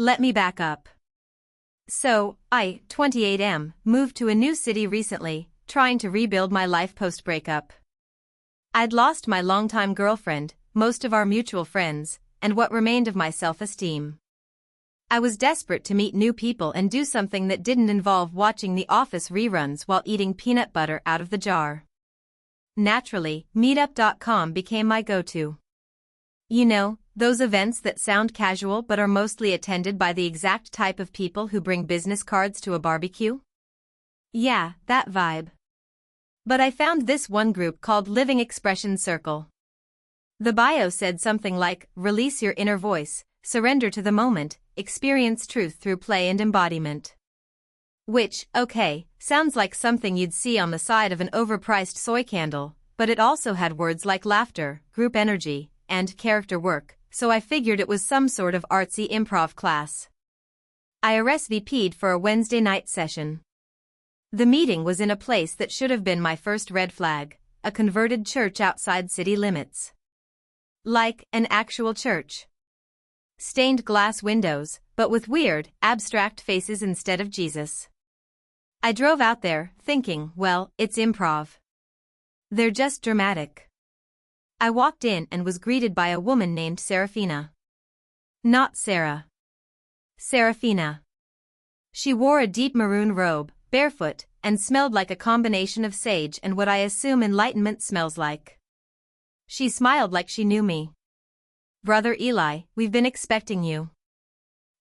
Let me back up. So, I, 28 moved to a new city recently, trying to rebuild my life post-breakup. I'd lost my longtime girlfriend, most of our mutual friends, and what remained of my self-esteem. I was desperate to meet new people and do something that didn't involve watching The Office reruns while eating peanut butter out of the jar. Naturally, meetup.com became my go-to. You know, those events that sound casual but are mostly attended by the exact type of people who bring business cards to a barbecue? Yeah, that vibe. But I found this one group called Living Expression Circle. The bio said something like, release your inner voice, surrender to the moment, experience truth through play and embodiment. Which, okay, sounds like something you'd see on the side of an overpriced soy candle, but it also had words like laughter, group energy, and character work, so I figured it was some sort of artsy improv class. I RSVP'd for a Wednesday night session. The meeting was in a place that should have been my first red flag, a converted church outside city limits. Like, an actual church. Stained glass windows, but with weird, abstract faces instead of Jesus. I drove out there, thinking, well, it's improv. They're just dramatic. I walked in and was greeted by a woman named Serafina. Not Sarah. Serafina. She wore a deep maroon robe, barefoot, and smelled like a combination of sage and what I assume enlightenment smells like. She smiled like she knew me. Brother Eli, we've been expecting you.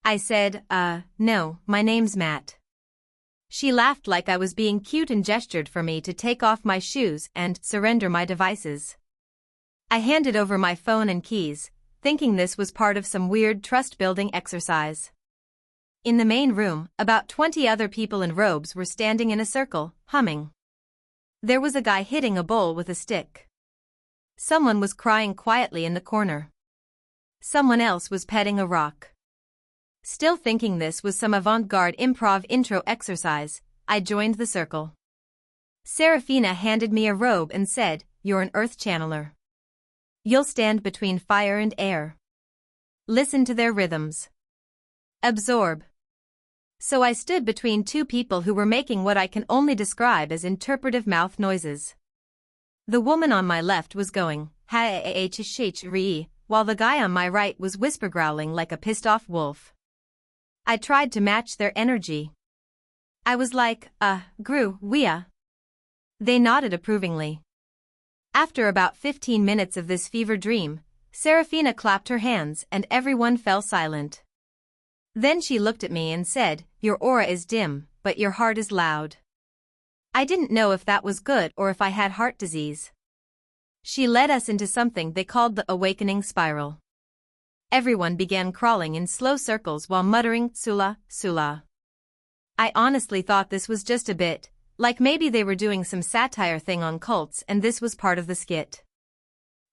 I said, no, my name's Matt. She laughed like I was being cute and gestured for me to take off my shoes and surrender my devices. I handed over my phone and keys, thinking this was part of some weird trust-building exercise. In the main room, about 20 other people in robes were standing in a circle, humming. There was a guy hitting a bowl with a stick. Someone was crying quietly in the corner. Someone else was petting a rock. Still thinking this was some avant-garde improv intro exercise, I joined the circle. Serafina handed me a robe and said, "You're an earth channeler. You'll stand between fire and air. Listen to their rhythms. Absorb." So I stood between two people who were making what I can only describe as interpretive mouth noises. The woman on my left was going, ha-h-h-h-re, while the guy on my right was whisper growling like a pissed-off wolf. I tried to match their energy. I was like, Gru, wea. They nodded approvingly. After about 15 minutes of this fever dream, Serafina clapped her hands and everyone fell silent. Then she looked at me and said, "Your aura is dim, but your heart is loud." I didn't know if that was good or if I had heart disease. She led us into something they called the awakening spiral. Everyone began crawling in slow circles while muttering, "Sula, Sula." I honestly thought this was just a bit, like maybe they were doing some satire thing on cults and this was part of the skit.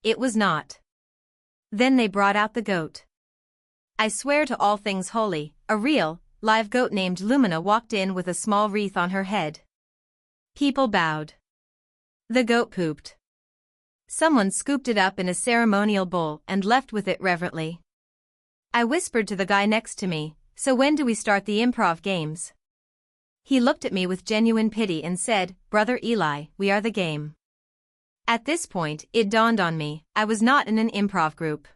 It was not. Then they brought out the goat. I swear to all things holy, a real, live goat named Lumina walked in with a small wreath on her head. People bowed. The goat pooped. Someone scooped it up in a ceremonial bowl and left with it reverently. I whispered to the guy next to me, "So when do we start the improv games?" He looked at me with genuine pity and said, "Brother Eli, we are the game." At this point, it dawned on me, I was not in an improv group.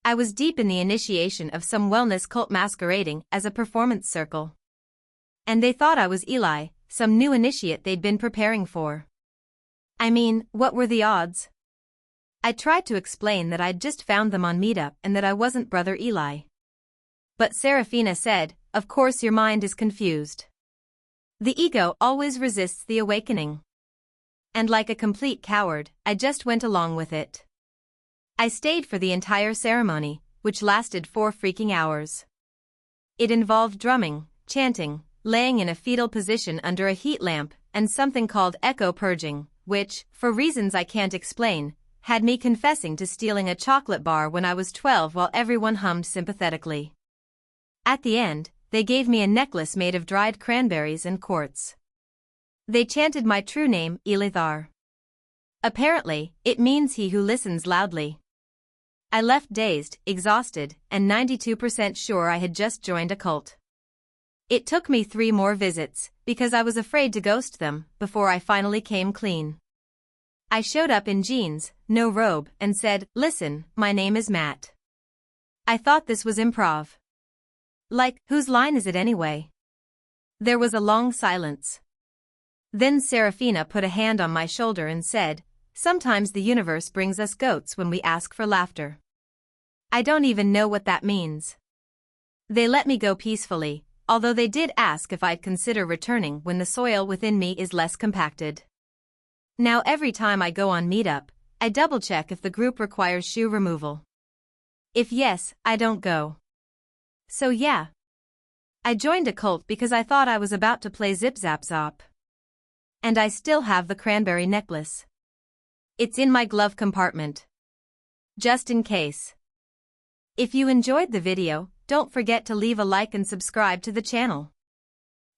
I was deep in the initiation of some wellness cult masquerading as a performance circle. And they thought I was Eli, some new initiate they'd been preparing for. I mean, what were the odds? I tried to explain that I'd just found them on Meetup and that I wasn't Brother Eli. But Serafina said, "Of course your mind is confused. The ego always resists the awakening." And like a complete coward, I just went along with it. I stayed for the entire ceremony, which lasted 4 freaking hours. It involved drumming, chanting, laying in a fetal position under a heat lamp, and something called echo purging, which, for reasons I can't explain, had me confessing to stealing a chocolate bar when I was 12 while everyone hummed sympathetically. At the end, they gave me a necklace made of dried cranberries and quartz. They chanted my true name, Elithar. Apparently, it means he who listens loudly. I left dazed, exhausted, and 92% sure I had just joined a cult. It took me 3 more visits, because I was afraid to ghost them, before I finally came clean. I showed up in jeans, no robe, and said, "Listen, my name is Matt." I thought this was improv. Like, whose line is it anyway? There was a long silence. Then Serafina put a hand on my shoulder and said, "Sometimes the universe brings us goats when we ask for laughter." I don't even know what that means. They let me go peacefully, although they did ask if I'd consider returning when the soil within me is less compacted. Now every time I go on Meetup, I double-check if the group requires shoe removal. If yes, I don't go. So yeah. I joined a cult because I thought I was about to play Zip Zap Zop. And I still have the cranberry necklace. It's in my glove compartment. Just in case. If you enjoyed the video, don't forget to leave a like and subscribe to the channel.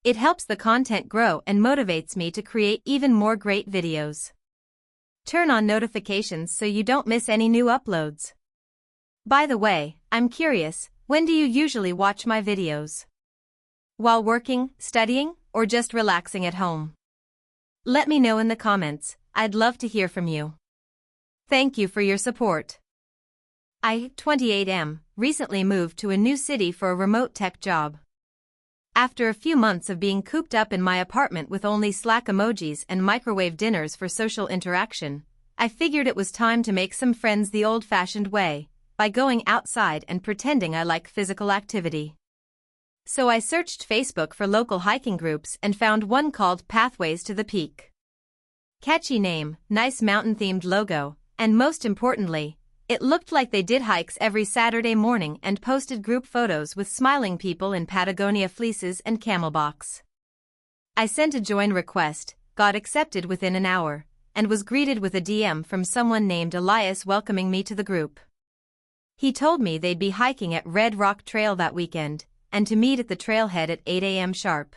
It helps the content grow and motivates me to create even more great videos. Turn on notifications so you don't miss any new uploads. By the way, I'm curious, when do you usually watch my videos? While working, studying, or just relaxing at home? Let me know in the comments, I'd love to hear from you. Thank you for your support. I, 28M, recently moved to a new city for a remote tech job. After a few months of being cooped up in my apartment with only Slack emojis and microwave dinners for social interaction, I figured it was time to make some friends the old-fashioned way, by going outside and pretending I like physical activity. So I searched Facebook for local hiking groups and found one called Pathways to the Peak. Catchy name, nice mountain-themed logo, and most importantly, it looked like they did hikes every Saturday morning and posted group photos with smiling people in Patagonia fleeces and camelbacks. I sent a join request, got accepted within an hour, and was greeted with a DM from someone named Elias welcoming me to the group. He told me they'd be hiking at Red Rock Trail that weekend, and to meet at the trailhead at 8 a.m. sharp.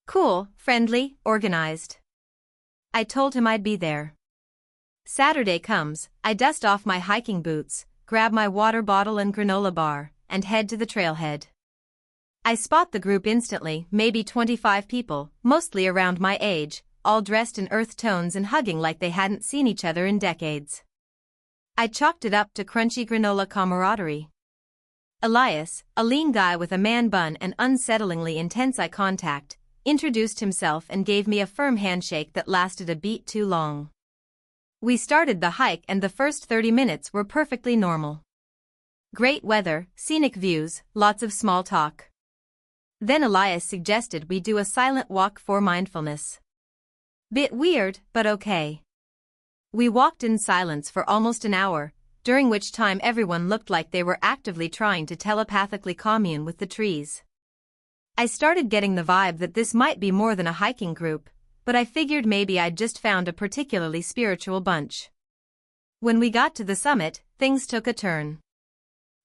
Cool, friendly, organized. I told him I'd be there. Saturday comes, I dust off my hiking boots, grab my water bottle and granola bar, and head to the trailhead. I spot the group instantly, maybe 25 people, mostly around my age, all dressed in earth tones and hugging like they hadn't seen each other in decades. I chalked it up to crunchy granola camaraderie. Elias, a lean guy with a man bun and unsettlingly intense eye contact, introduced himself and gave me a firm handshake that lasted a beat too long. We started the hike and the first 30 minutes were perfectly normal. Great weather, scenic views, lots of small talk. Then Elias suggested we do a silent walk for mindfulness. Bit weird, but okay. We walked in silence for almost an hour, during which time everyone looked like they were actively trying to telepathically commune with the trees. I started getting the vibe that this might be more than a hiking group, but I figured maybe I'd just found a particularly spiritual bunch. When we got to the summit, things took a turn.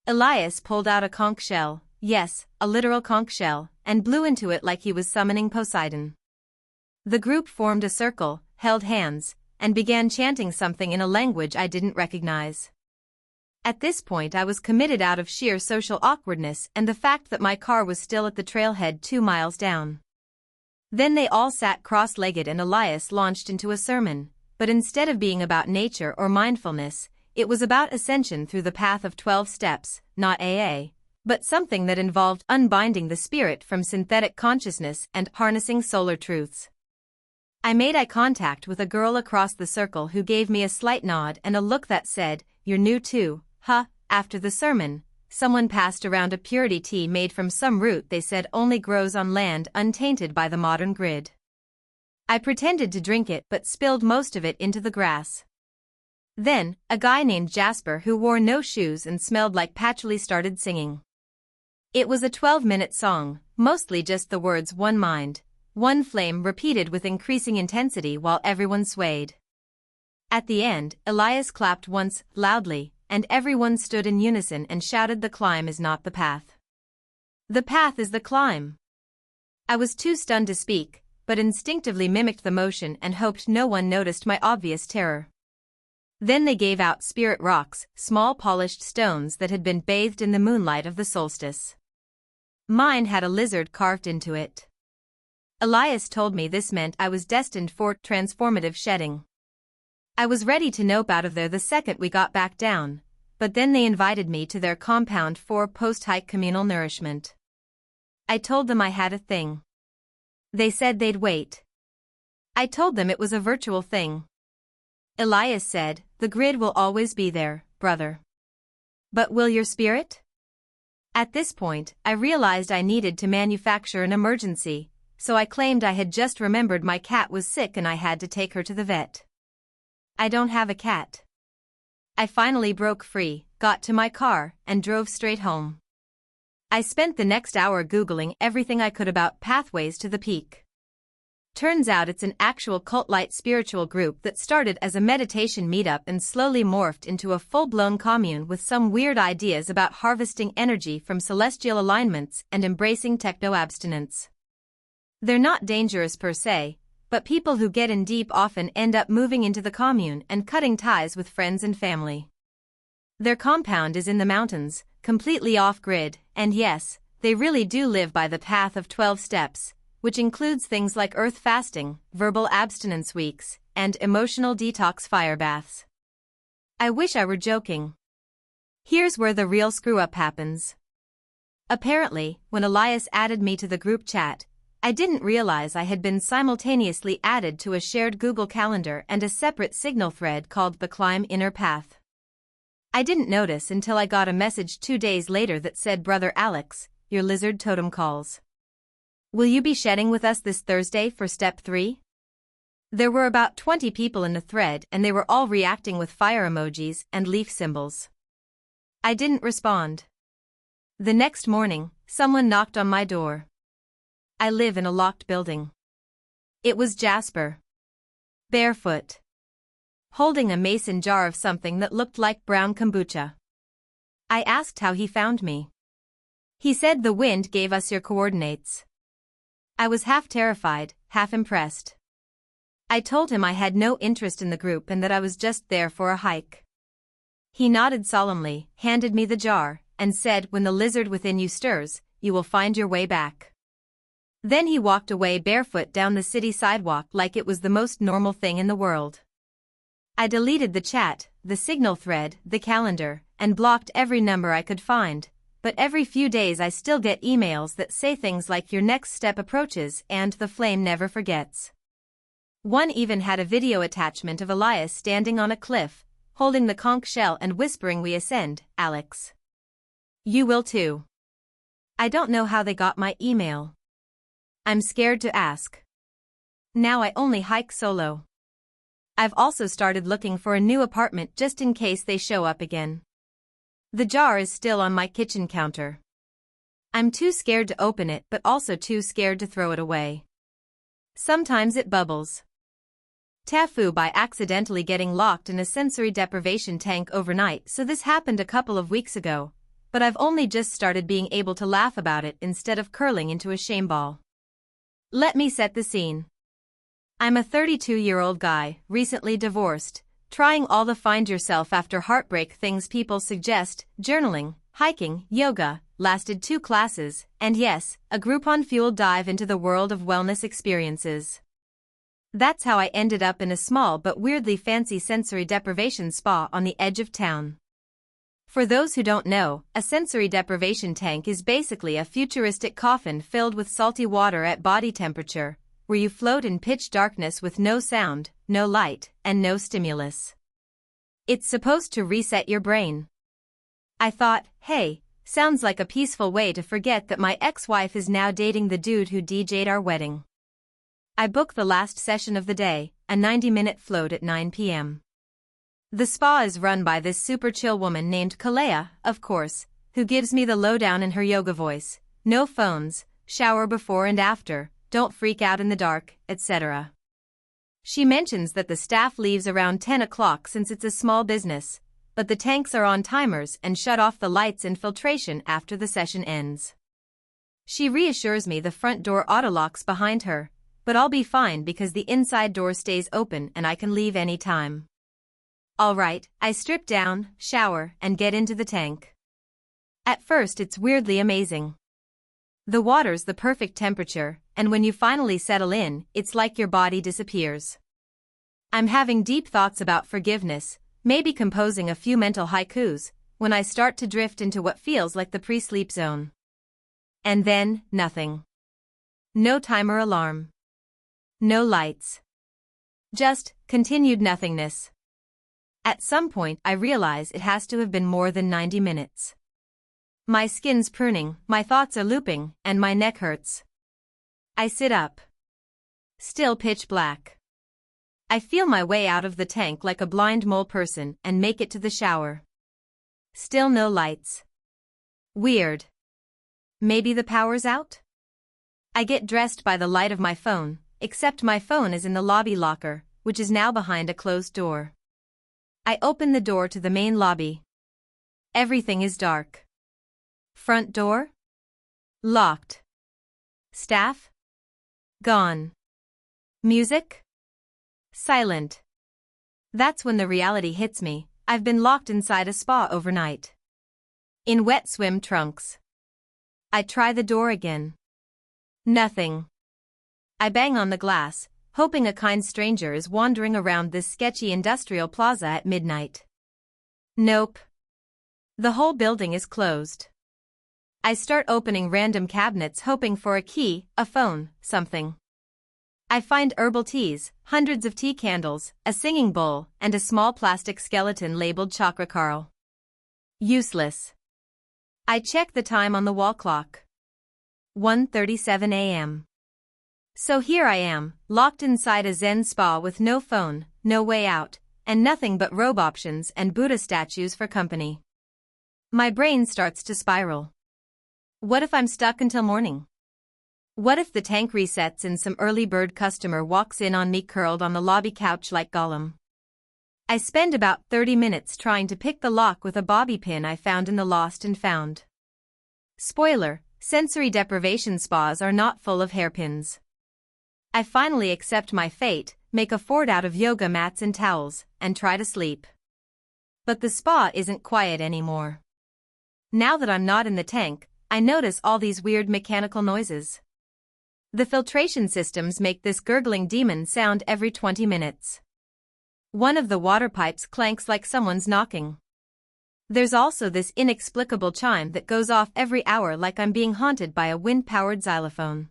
Elias pulled out a conch shell, yes, a literal conch shell, and blew into it like he was summoning Poseidon. The group formed a circle, held hands, and began chanting something in a language I didn't recognize. At this point I was committed out of sheer social awkwardness and the fact that my car was still at the trailhead 2 miles down. Then they all sat cross-legged and Elias launched into a sermon, but instead of being about nature or mindfulness, it was about ascension through the path of 12 steps, not AA, but something that involved unbinding the spirit from synthetic consciousness and harnessing solar truths. I made eye contact with a girl across the circle who gave me a slight nod and a look that said, "You're new too, huh?" After the sermon, someone passed around a purity tea made from some root they said only grows on land untainted by the modern grid. I pretended to drink it but spilled most of it into the grass. Then, a guy named Jasper who wore no shoes and smelled like patchouli started singing. It was a 12-minute song, mostly just the words "one mind, one flame" repeated with increasing intensity while everyone swayed. At the end, Elias clapped once, loudly, and everyone stood in unison and shouted, "The climb is not the path. The path is the climb." I was too stunned to speak, but instinctively mimicked the motion and hoped no one noticed my obvious terror. Then they gave out spirit rocks, small polished stones that had been bathed in the moonlight of the solstice. Mine had a lizard carved into it. Elias told me this meant I was destined for transformative shedding. I was ready to nope out of there the second we got back down, but then they invited me to their compound for post-hike communal nourishment. I told them I had a thing. They said they'd wait. I told them it was a virtual thing. Elias said, "The grid will always be there, brother. But will your spirit?" At this point, I realized I needed to manufacture an emergency, so I claimed I had just remembered my cat was sick and I had to take her to the vet. I don't have a cat. I finally broke free, got to my car, and drove straight home. I spent the next hour Googling everything I could about pathways to the peak. Turns out it's an actual cult-like spiritual group that started as a meditation meetup and slowly morphed into a full-blown commune with some weird ideas about harvesting energy from celestial alignments and embracing techno-abstinence. They're not dangerous per se, but people who get in deep often end up moving into the commune and cutting ties with friends and family. Their compound is in the mountains, completely off-grid, and yes, they really do live by the path of 12 steps, which includes things like earth fasting, verbal abstinence weeks, and emotional detox fire baths. I wish I were joking. Here's where the real screw-up happens. Apparently, when Elias added me to the group chat, I didn't realize I had been simultaneously added to a shared Google Calendar and a separate Signal thread called the Climb Inner Path. I didn't notice until I got a message 2 days later that said, "Brother Alex, your lizard totem calls. Will you be shedding with us this Thursday for step 3? There were about 20 people in the thread and they were all reacting with fire emojis and leaf symbols. I didn't respond. The next morning, someone knocked on my door. I live in a locked building. It was Jasper. Barefoot. Holding a mason jar of something that looked like brown kombucha. I asked how he found me. He said, "The wind gave us your coordinates." I was half terrified, half impressed. I told him I had no interest in the group and that I was just there for a hike. He nodded solemnly, handed me the jar, and said, "When the lizard within you stirs, you will find your way back." Then he walked away barefoot down the city sidewalk like it was the most normal thing in the world. I deleted the chat, the Signal thread, the calendar, and blocked every number I could find. But every few days I still get emails that say things like "your next step approaches" and "the flame never forgets." One even had a video attachment of Elias standing on a cliff, holding the conch shell and whispering, "We ascend, Alex. You will too." I don't know how they got my email. I'm scared to ask. Now I only hike solo. I've also started looking for a new apartment just in case they show up again. The jar is still on my kitchen counter. I'm too scared to open it but also too scared to throw it away. Sometimes it bubbles. TIFU by accidentally getting locked in a sensory deprivation tank overnight, so this happened a couple of weeks ago, but I've only just started being able to laugh about it instead of curling into a shame ball. Let me set the scene. I'm a 32-year-old guy, recently divorced, trying all the find yourself after heartbreak things people suggest: journaling, hiking, yoga, lasted 2 classes, and yes, a Groupon-fueled dive into the world of wellness experiences. That's how I ended up in a small but weirdly fancy sensory deprivation spa on the edge of town. For those who don't know, a sensory deprivation tank is basically a futuristic coffin filled with salty water at body temperature, where you float in pitch darkness with no sound, no light, and no stimulus. It's supposed to reset your brain. I thought, hey, sounds like a peaceful way to forget that my ex-wife is now dating the dude who DJ'd our wedding. I booked the last session of the day, a 90-minute float at 9 p.m. The spa is run by this super chill woman named Kalea, of course, who gives me the lowdown in her yoga voice: no phones, shower before and after, don't freak out in the dark, etc. She mentions that the staff leaves around 10 o'clock since it's a small business, but the tanks are on timers and shut off the lights and filtration after the session ends. She reassures me the front door auto-locks behind her, but I'll be fine because the inside door stays open and I can leave any time. Alright, I strip down, shower, and get into the tank. At first it's weirdly amazing. The water's the perfect temperature, and when you finally settle in, it's like your body disappears. I'm having deep thoughts about forgiveness, maybe composing a few mental haikus, when I start to drift into what feels like the pre-sleep zone. And then, nothing. No timer alarm. No lights. Just continued nothingness. At some point I realize it has to have been more than 90 minutes. My skin's pruning, my thoughts are looping, and my neck hurts. I sit up. Still pitch black. I feel my way out of the tank like a blind mole person and make it to the shower. Still no lights. Weird. Maybe the power's out? I get dressed by the light of my phone, except my phone is in the lobby locker, which is now behind a closed door. I open the door to the main lobby. Everything is dark. Front door? Locked. Staff? Gone. Music? Silent. That's when the reality hits me. I've been locked inside a spa overnight. In wet swim trunks. I try the door again. Nothing. I bang on the glass, hoping a kind stranger is wandering around this sketchy industrial plaza at midnight. Nope. The whole building is closed. I start opening random cabinets hoping for a key, a phone, something. I find herbal teas, hundreds of tea candles, a singing bowl, and a small plastic skeleton labeled Chakra Carl. Useless. I check the time on the wall clock. 1:37 a.m. So here I am, locked inside a Zen spa with no phone, no way out, and nothing but robe options and Buddha statues for company. My brain starts to spiral. What if I'm stuck until morning? What if the tank resets and some early bird customer walks in on me curled on the lobby couch like Gollum? I spend about 30 minutes trying to pick the lock with a bobby pin I found in the Lost and Found. Spoiler, sensory deprivation spas are not full of hairpins. I finally accept my fate, make a fort out of yoga mats and towels, and try to sleep. But the spa isn't quiet anymore. Now that I'm not in the tank, I notice all these weird mechanical noises. The filtration systems make this gurgling demon sound every 20 minutes. One of the water pipes clanks like someone's knocking. There's also this inexplicable chime that goes off every hour like I'm being haunted by a wind-powered xylophone.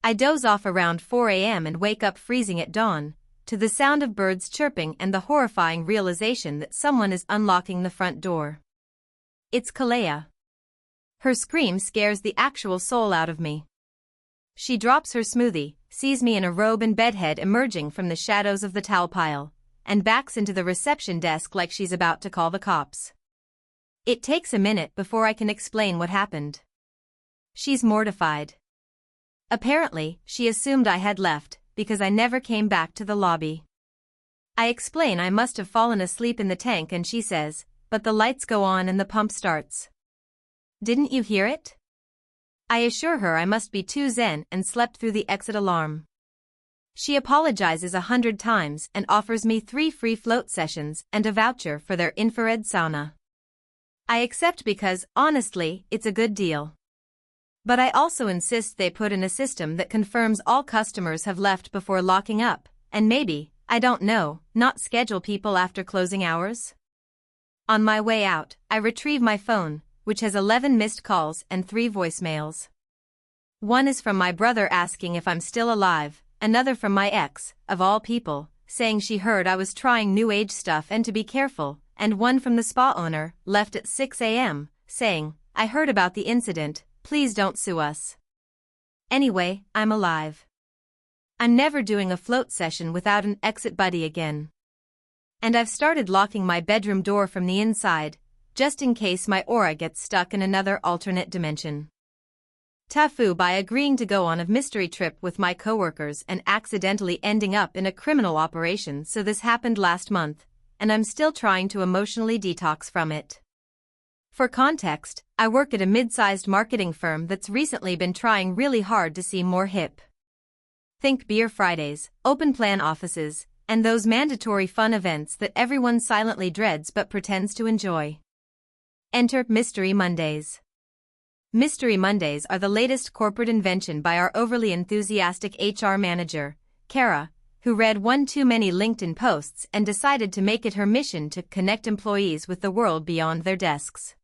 I doze off around 4 a.m. and wake up freezing at dawn, to the sound of birds chirping and the horrifying realization that someone is unlocking the front door. It's Kalea. Her scream scares the actual soul out of me. She drops her smoothie, sees me in a robe and bedhead emerging from the shadows of the towel pile, and backs into the reception desk like she's about to call the cops. It takes a minute before I can explain what happened. She's mortified. Apparently, she assumed I had left, because I never came back to the lobby. I explain I must have fallen asleep in the tank and she says, but the lights go on and the pump starts. Didn't you hear it? I assure her I must be too zen and slept through the exit alarm. She apologizes 100 times and offers me 3 free float sessions and a voucher for their infrared sauna. I accept because, honestly, it's a good deal. But I also insist they put in a system that confirms all customers have left before locking up, and maybe, I don't know, not schedule people after closing hours? On my way out, I retrieve my phone, which has 11 missed calls and 3 voicemails. One is from my brother asking if I'm still alive, another from my ex, of all people, saying she heard I was trying new age stuff and to be careful, and one from the spa owner, left at 6 a.m., saying, I heard about the incident, please don't sue us. Anyway, I'm alive. I'm never doing a float session without an exit buddy again. And I've started locking my bedroom door from the inside, just in case my aura gets stuck in another alternate dimension. TIFU by agreeing to go on a mystery trip with my coworkers and accidentally ending up in a criminal operation. So this happened last month, and I'm still trying to emotionally detox from it. For context, I work at a mid-sized marketing firm that's recently been trying really hard to seem more hip. Think Beer Fridays, open plan offices, and those mandatory fun events that everyone silently dreads but pretends to enjoy. Enter Mystery Mondays. Mystery Mondays are the latest corporate invention by our overly enthusiastic HR manager, Kara, who read one too many LinkedIn posts and decided to make it her mission to connect employees with the world beyond their desks.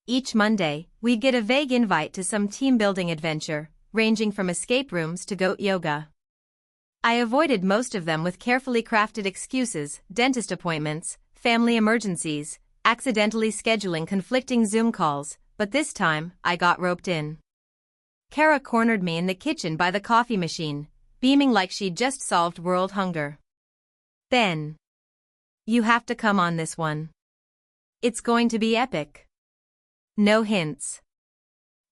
Each Monday, we get a vague invite to some team-building adventure, ranging from escape rooms to goat yoga. I avoided most of them with carefully crafted excuses, dentist appointments, family emergencies, accidentally scheduling conflicting Zoom calls, but this time, I got roped in. Kara cornered me in the kitchen by the coffee machine, beaming like she'd just solved world hunger. "Ben, you have to come on this one. It's going to be epic. No hints.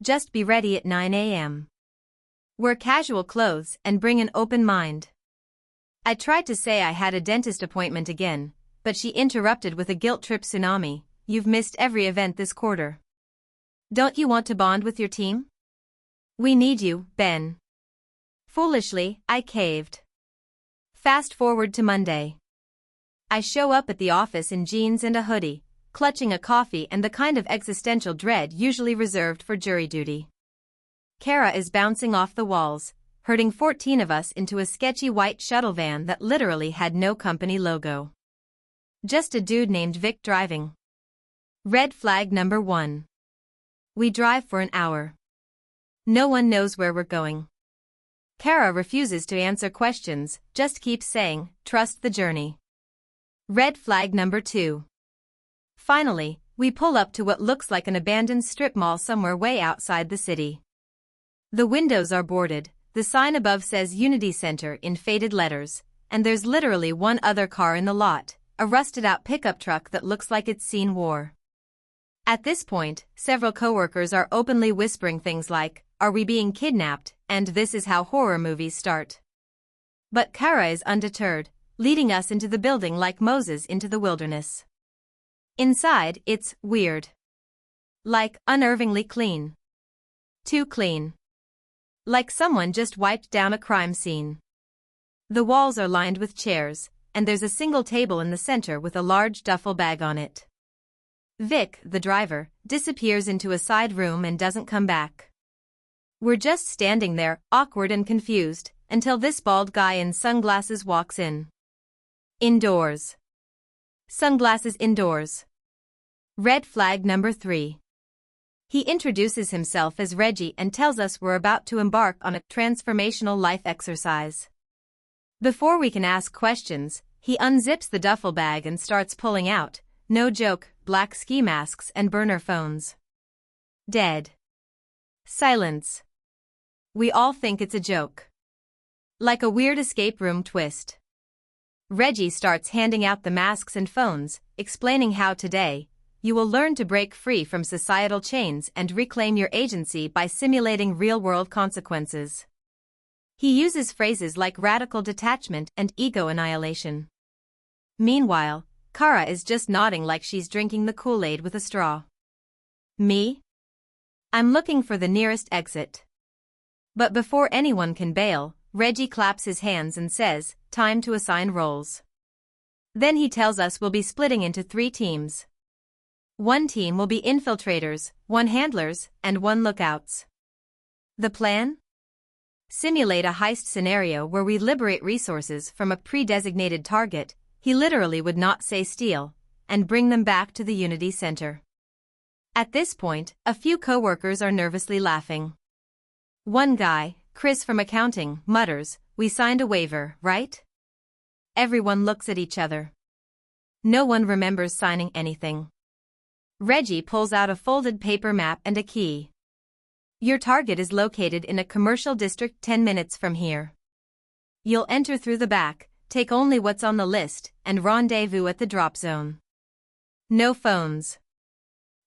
Just be ready at 9 a.m. Wear casual clothes and bring an open mind." I tried to say I had a dentist appointment again, but she interrupted with a guilt trip tsunami. "You've missed every event this quarter. Don't you want to bond with your team? We need you, Ben." Foolishly, I caved. Fast forward to Monday. I show up at the office in jeans and a hoodie, clutching a coffee and the kind of existential dread usually reserved for jury duty. Kara is bouncing off the walls, herding 14 of us into a sketchy white shuttle van that literally had no company logo. Just a dude named Vic driving. Red flag number 1. We drive for an hour. No one knows where we're going. Kara refuses to answer questions, just keeps saying, "Trust the journey." Red flag number 2. Finally, we pull up to what looks like an abandoned strip mall somewhere way outside the city. The windows are boarded, the sign above says Unity Center in faded letters, and there's literally one other car in the lot, a rusted-out pickup truck that looks like it's seen war. At this point, several coworkers are openly whispering things like, "Are we being kidnapped?" and "This is how horror movies start." But Kara is undeterred, leading us into the building like Moses into the wilderness. Inside, it's weird. Like, unnervingly clean. Too clean. Like someone just wiped down a crime scene. The walls are lined with chairs, and there's a single table in the center with a large duffel bag on it. Vic, the driver, disappears into a side room and doesn't come back. We're just standing there, awkward and confused, until this bald guy in sunglasses walks in. Indoors. Sunglasses indoors. Red flag number 3. He introduces himself as Reggie and tells us we're about to embark on a transformational life exercise. Before we can ask questions, he unzips the duffel bag and starts pulling out, no joke, black ski masks and burner phones. Dead. Silence. We all think it's a joke. Like a weird escape room twist. Reggie starts handing out the masks and phones, explaining how today, you will learn to break free from societal chains and reclaim your agency by simulating real-world consequences. He uses phrases like radical detachment and ego annihilation. Meanwhile, Kara is just nodding like she's drinking the Kool-Aid with a straw. Me? I'm looking for the nearest exit. But before anyone can bail, Reggie claps his hands and says, "Time to assign roles." Then he tells us we'll be splitting into 3 teams. One team will be infiltrators, 1 handlers, and 1 lookouts. The plan? Simulate a heist scenario where we liberate resources from a pre-designated target, he literally would not say steal, and bring them back to the Unity Center. At this point, a few coworkers are nervously laughing. One guy, Chris from accounting, mutters, "We signed a waiver, right?" Everyone looks at each other. No one remembers signing anything. Reggie pulls out a folded paper map and a key. Your target is located in a commercial district 10 minutes from here. You'll enter through the back, take only what's on the list, and rendezvous at the drop zone. No phones.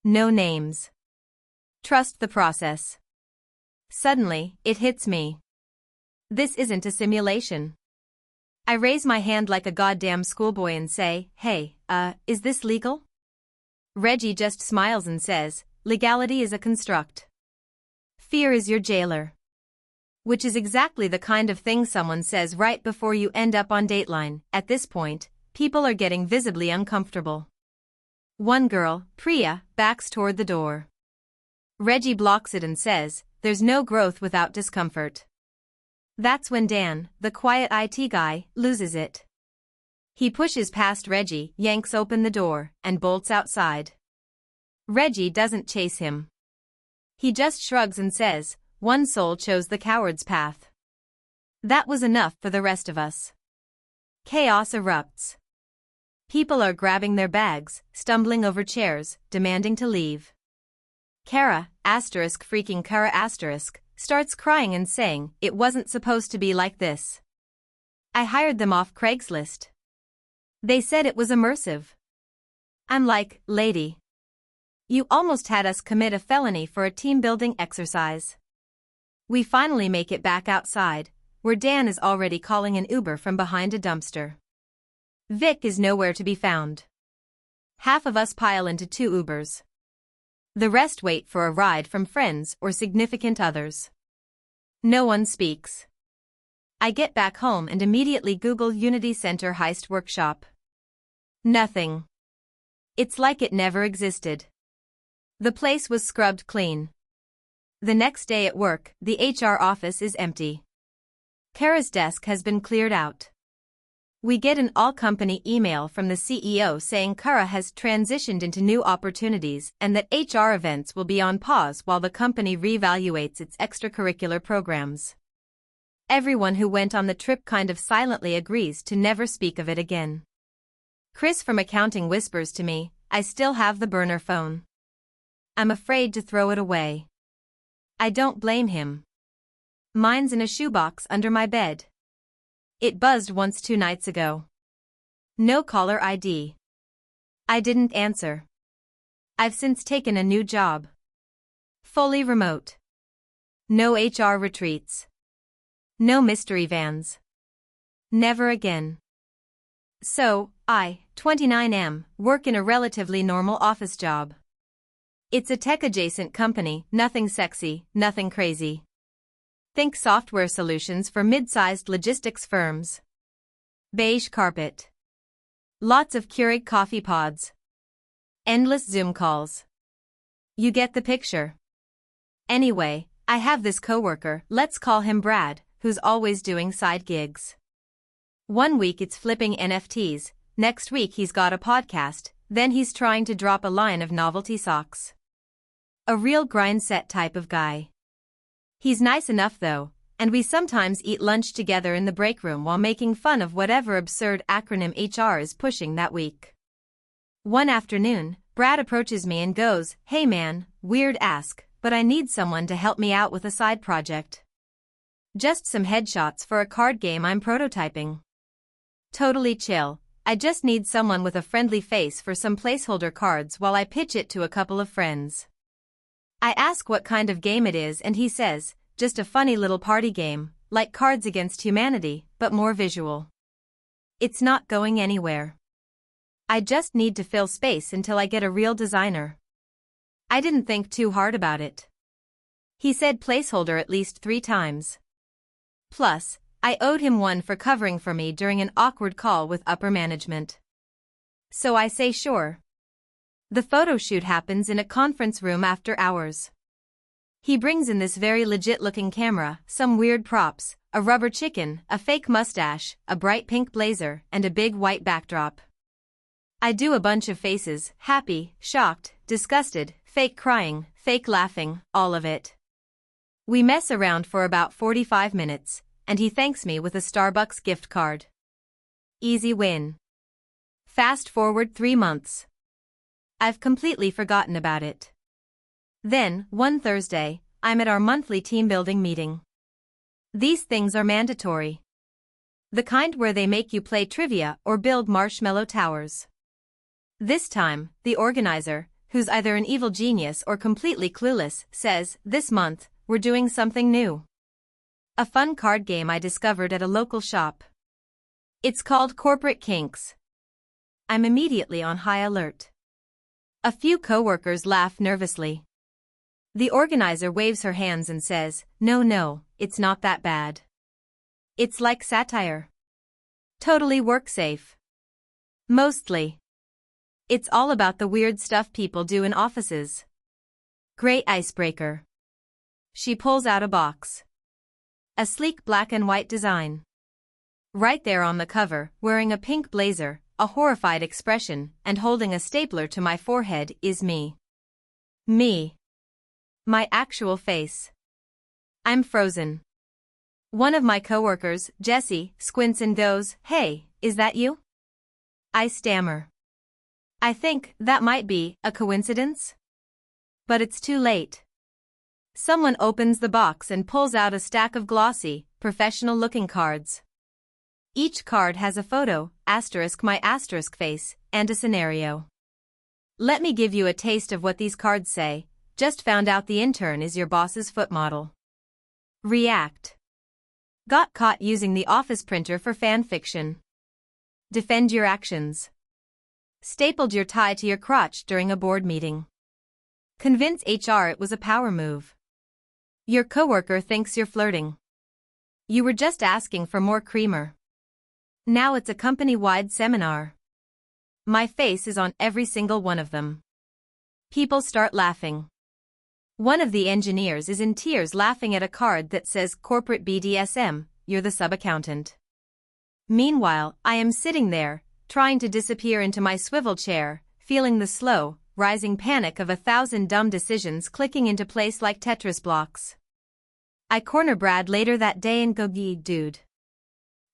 No names. Trust the process. Suddenly, it hits me. This isn't a simulation. I raise my hand like a goddamn schoolboy and say, "Hey, is this legal?" Reggie just smiles and says, "Legality is a construct. Fear is your jailer." Which is exactly the kind of thing someone says right before you end up on Dateline. At this point, people are getting visibly uncomfortable. One girl, Priya, backs toward the door. Reggie blocks it and says, "There's no growth without discomfort." That's when Dan, the quiet IT guy, loses it. He pushes past Reggie, yanks open the door, and bolts outside. Reggie doesn't chase him. He just shrugs and says, "One soul chose the coward's path." That was enough for the rest of us. Chaos erupts. People are grabbing their bags, stumbling over chairs, demanding to leave. Kara, freaking Kara starts crying and saying, "It wasn't supposed to be like this. I hired them off Craigslist. They said it was immersive." I'm like, "Lady, you almost had us commit a felony for a team-building exercise." We finally make it back outside, where Dan is already calling an Uber from behind a dumpster. Vic is nowhere to be found. Half of us pile into 2 Ubers. The rest wait for a ride from friends or significant others. No one speaks. I get back home and immediately Google Unity Center heist workshop. Nothing. It's like it never existed. The place was scrubbed clean. The next day at work, the HR office is empty. Kara's desk has been cleared out. We get an all-company email from the CEO saying Kara has transitioned into new opportunities and that HR events will be on pause while the company reevaluates its extracurricular programs. Everyone who went on the trip kind of silently agrees to never speak of it again. Chris from accounting whispers to me, "I still have the burner phone. I'm afraid to throw it away." I don't blame him. Mine's in a shoebox under my bed. It buzzed once 2 nights ago. No caller ID. I didn't answer. I've since taken a new job. Fully remote. No HR retreats. No mystery vans. Never again. So, I, 29 work in a relatively normal office job. It's a tech-adjacent company, nothing sexy, nothing crazy. Think software solutions for mid-sized logistics firms. Beige carpet. Lots of Keurig coffee pods. Endless Zoom calls. You get the picture. Anyway, I have this coworker, let's call him Brad, who's always doing side gigs. One week it's flipping NFTs, next week he's got a podcast, then he's trying to drop a line of novelty socks. A real grind set type of guy. He's nice enough though, and we sometimes eat lunch together in the break room while making fun of whatever absurd acronym HR is pushing that week. One afternoon, Brad approaches me and goes, "Hey man, weird ask, but I need someone to help me out with a side project. Just some headshots for a card game I'm prototyping. Totally chill, I just need someone with a friendly face for some placeholder cards while I pitch it to a couple of friends." I ask what kind of game it is and he says, "Just a funny little party game, like Cards Against Humanity, but more visual. It's not going anywhere. I just need to fill space until I get a real designer." I didn't think too hard about it. He said placeholder at least 3 times. Plus, I owed him one for covering for me during an awkward call with upper management. So I say sure. The photo shoot happens in a conference room after hours. He brings in this very legit-looking camera, some weird props, a rubber chicken, a fake mustache, a bright pink blazer, and a big white backdrop. I do a bunch of faces, happy, shocked, disgusted, fake crying, fake laughing, all of it. We mess around for about 45 minutes, and he thanks me with a Starbucks gift card. Easy win. Fast forward 3 months. I've completely forgotten about it. Then, one Thursday, I'm at our monthly team-building meeting. These things are mandatory. The kind where they make you play trivia or build marshmallow towers. This time, the organizer, who's either an evil genius or completely clueless, says, "This month, we're doing something new. A fun card game I discovered at a local shop. It's called Corporate Kinks." I'm immediately on high alert. A few coworkers laugh nervously. The organizer waves her hands and says, no, it's not that bad. It's like satire. Totally work safe. Mostly. It's all about the weird stuff people do in offices. Great icebreaker. She pulls out a box. A sleek black and white design. Right there on the cover, wearing a pink blazer, a horrified expression, and holding a stapler to my forehead is me. Me. My actual face. I'm frozen. One of my coworkers, Jessie, squints and goes, "Hey, is that you?" I stammer. I think that might be a coincidence. But it's too late. Someone opens the box and pulls out a stack of glossy, professional-looking cards. Each card has a photo, asterisk my asterisk face, and a scenario. Let me give you a taste of what these cards say. Just found out the intern is your boss's foot model. React. Got caught using the office printer for fan fiction. Defend your actions. Stapled your tie to your crotch during a board meeting. Convince HR it was a power move. Your coworker thinks you're flirting. You were just asking for more creamer. Now it's a company-wide seminar. My face is on every single one of them. People start laughing. One of the engineers is in tears laughing at a card that says corporate BDSM, you're the sub-accountant. Meanwhile, I am sitting there, trying to disappear into my swivel chair, feeling the slow, rising panic of 1,000 dumb decisions clicking into place like Tetris blocks. I corner Brad later that day and go, "Dude.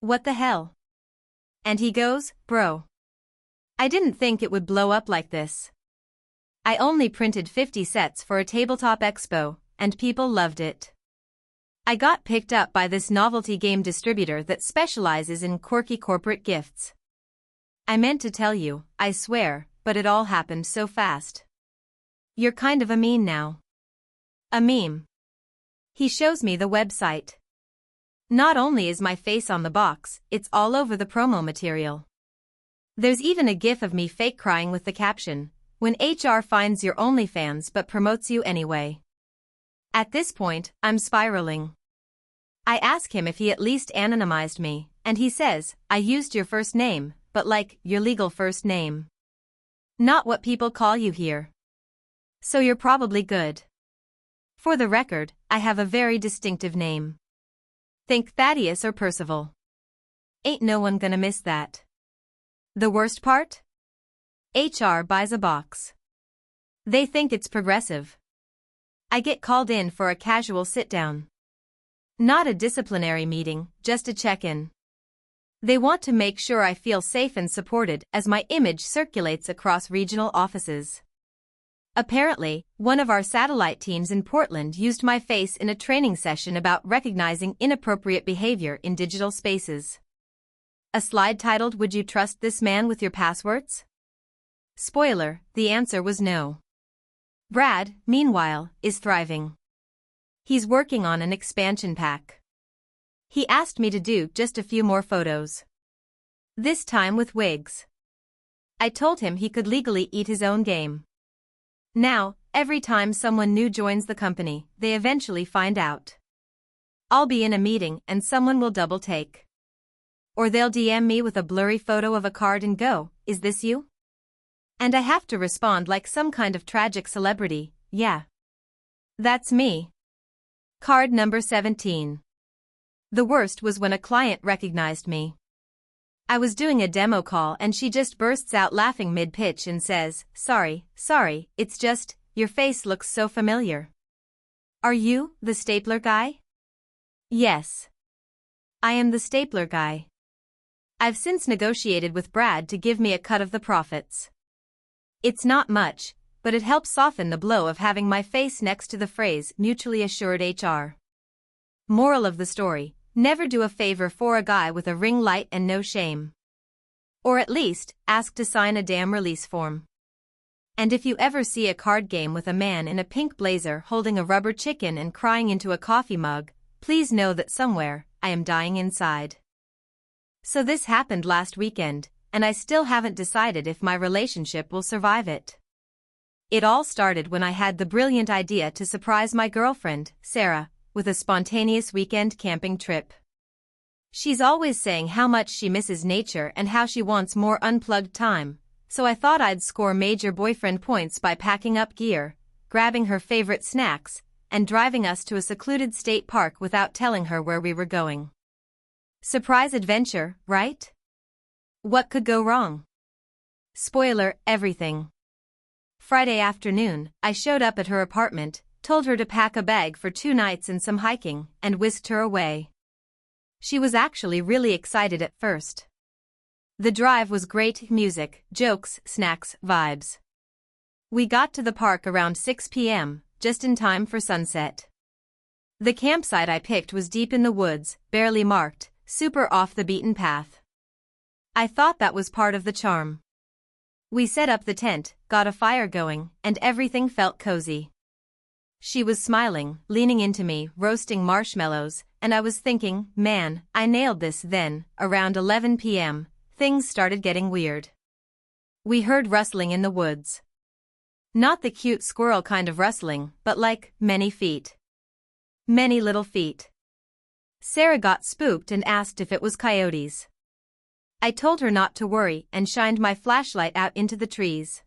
What the hell?" And he goes, "Bro. I didn't think it would blow up like this. I only printed 50 sets for a tabletop expo, and people loved it. I got picked up by this novelty game distributor that specializes in quirky corporate gifts. I meant to tell you, I swear, but it all happened so fast. You're kind of a meme now." A meme. He shows me the website. Not only is my face on the box, it's all over the promo material. There's even a gif of me fake crying with the caption, "When HR finds your OnlyFans but promotes you anyway." At this point, I'm spiraling. I ask him if he at least anonymized me, and he says, "I used your first name, but like, your legal first name. Not what people call you here. So you're probably good." For the record, I have a very distinctive name. Think Thaddeus or Percival. Ain't no one gonna miss that. The worst part? HR buys a box. They think it's progressive. I get called in for a casual sit-down. Not a disciplinary meeting, just a check-in. They want to make sure I feel safe and supported as my image circulates across regional offices. Apparently, one of our satellite teams in Portland used my face in a training session about recognizing inappropriate behavior in digital spaces. A slide titled, "Would you trust this man with your passwords?" Spoiler, the answer was no. Brad, meanwhile, is thriving. He's working on an expansion pack. He asked me to do just a few more photos. This time with wigs. I told him he could legally eat his own game. Now, every time someone new joins the company, they eventually find out. I'll be in a meeting and someone will double take. Or they'll DM me with a blurry photo of a card and go, "Is this you?" And I have to respond like some kind of tragic celebrity, "Yeah. That's me." Card number 17. The worst was when a client recognized me. I was doing a demo call and she just bursts out laughing mid-pitch and says, sorry, it's just, your face looks so familiar." "Are you the stapler guy?" "Yes. I am the stapler guy. I've since negotiated with Brad to give me a cut of the profits. It's not much, but it helps soften the blow of having my face next to the phrase mutually assured HR. Moral of the story, never do a favor for a guy with a ring light and no shame. Or at least, ask to sign a damn release form. And if you ever see a card game with a man in a pink blazer holding a rubber chicken and crying into a coffee mug, please know that somewhere, I am dying inside. So this happened last weekend, and I still haven't decided if my relationship will survive it. It all started when I had the brilliant idea to surprise my girlfriend, Sarah, with a spontaneous weekend camping trip. She's always saying how much she misses nature and how she wants more unplugged time, so I thought I'd score major boyfriend points by packing up gear, grabbing her favorite snacks, and driving us to a secluded state park without telling her where we were going. Surprise adventure, right? What could go wrong? Spoiler, everything. Friday afternoon, I showed up at her apartment, told her to pack a bag for 2 nights and some hiking, and whisked her away. She was actually really excited at first. The drive was great: music, jokes, snacks, vibes. We got to the park around 6 p.m., just in time for sunset. The campsite I picked was deep in the woods, barely marked, super off the beaten path. I thought that was part of the charm. We set up the tent, got a fire going, and everything felt cozy. She was smiling, leaning into me, roasting marshmallows, and I was thinking, man, I nailed this. Then, around 11 p.m., things started getting weird. We heard rustling in the woods. Not the cute squirrel kind of rustling, but like, many feet. Many little feet. Sarah got spooked and asked if it was coyotes. I told her not to worry and shined my flashlight out into the trees.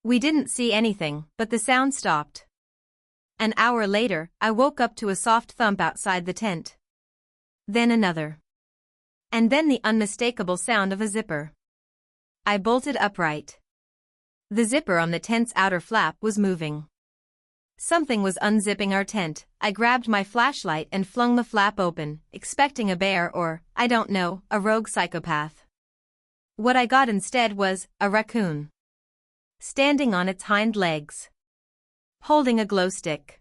We didn't see anything, but the sound stopped. An hour later, I woke up to a soft thump outside the tent. Then another. And then the unmistakable sound of a zipper. I bolted upright. The zipper on the tent's outer flap was moving. Something was unzipping our tent. I grabbed my flashlight and flung the flap open, expecting a bear or, I don't know, a rogue psychopath. What I got instead was a raccoon. Standing on its hind legs. Holding a glow stick.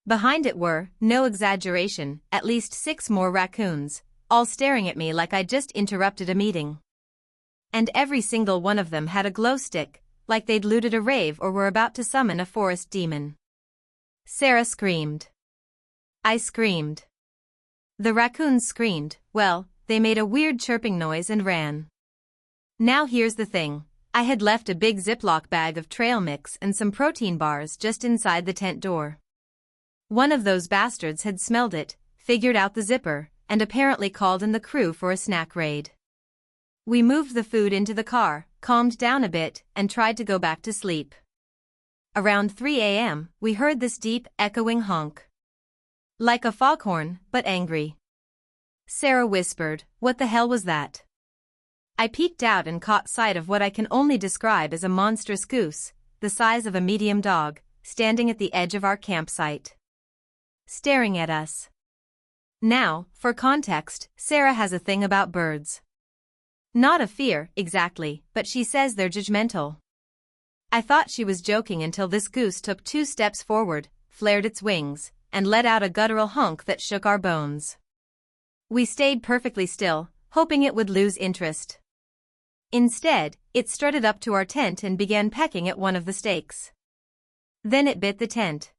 Behind it were, no exaggeration, at least 6 more raccoons, all staring at me like I'd just interrupted a meeting. And every single one of them had a glow stick, like they'd looted a rave or were about to summon a forest demon. Sarah screamed. I screamed. The raccoons screamed. Well, they made a weird chirping noise and ran. Now here's the thing. I had left a big Ziploc bag of trail mix and some protein bars just inside the tent door. One of those bastards had smelled it, figured out the zipper, and apparently called in the crew for a snack raid. We moved the food into the car, calmed down a bit, and tried to go back to sleep. Around 3 a.m., we heard this deep, echoing honk. Like a foghorn, but angry. Sarah whispered, "What the hell was that?" I peeked out and caught sight of what I can only describe as a monstrous goose, the size of a medium dog, standing at the edge of our campsite. Staring at us. Now, for context, Sarah has a thing about birds. Not a fear, exactly, but she says they're judgmental. I thought she was joking until this goose took 2 steps forward, flared its wings, and let out a guttural honk that shook our bones. We stayed perfectly still, hoping it would lose interest. Instead, it strutted up to our tent and began pecking at one of the stakes. Then it bit the tent.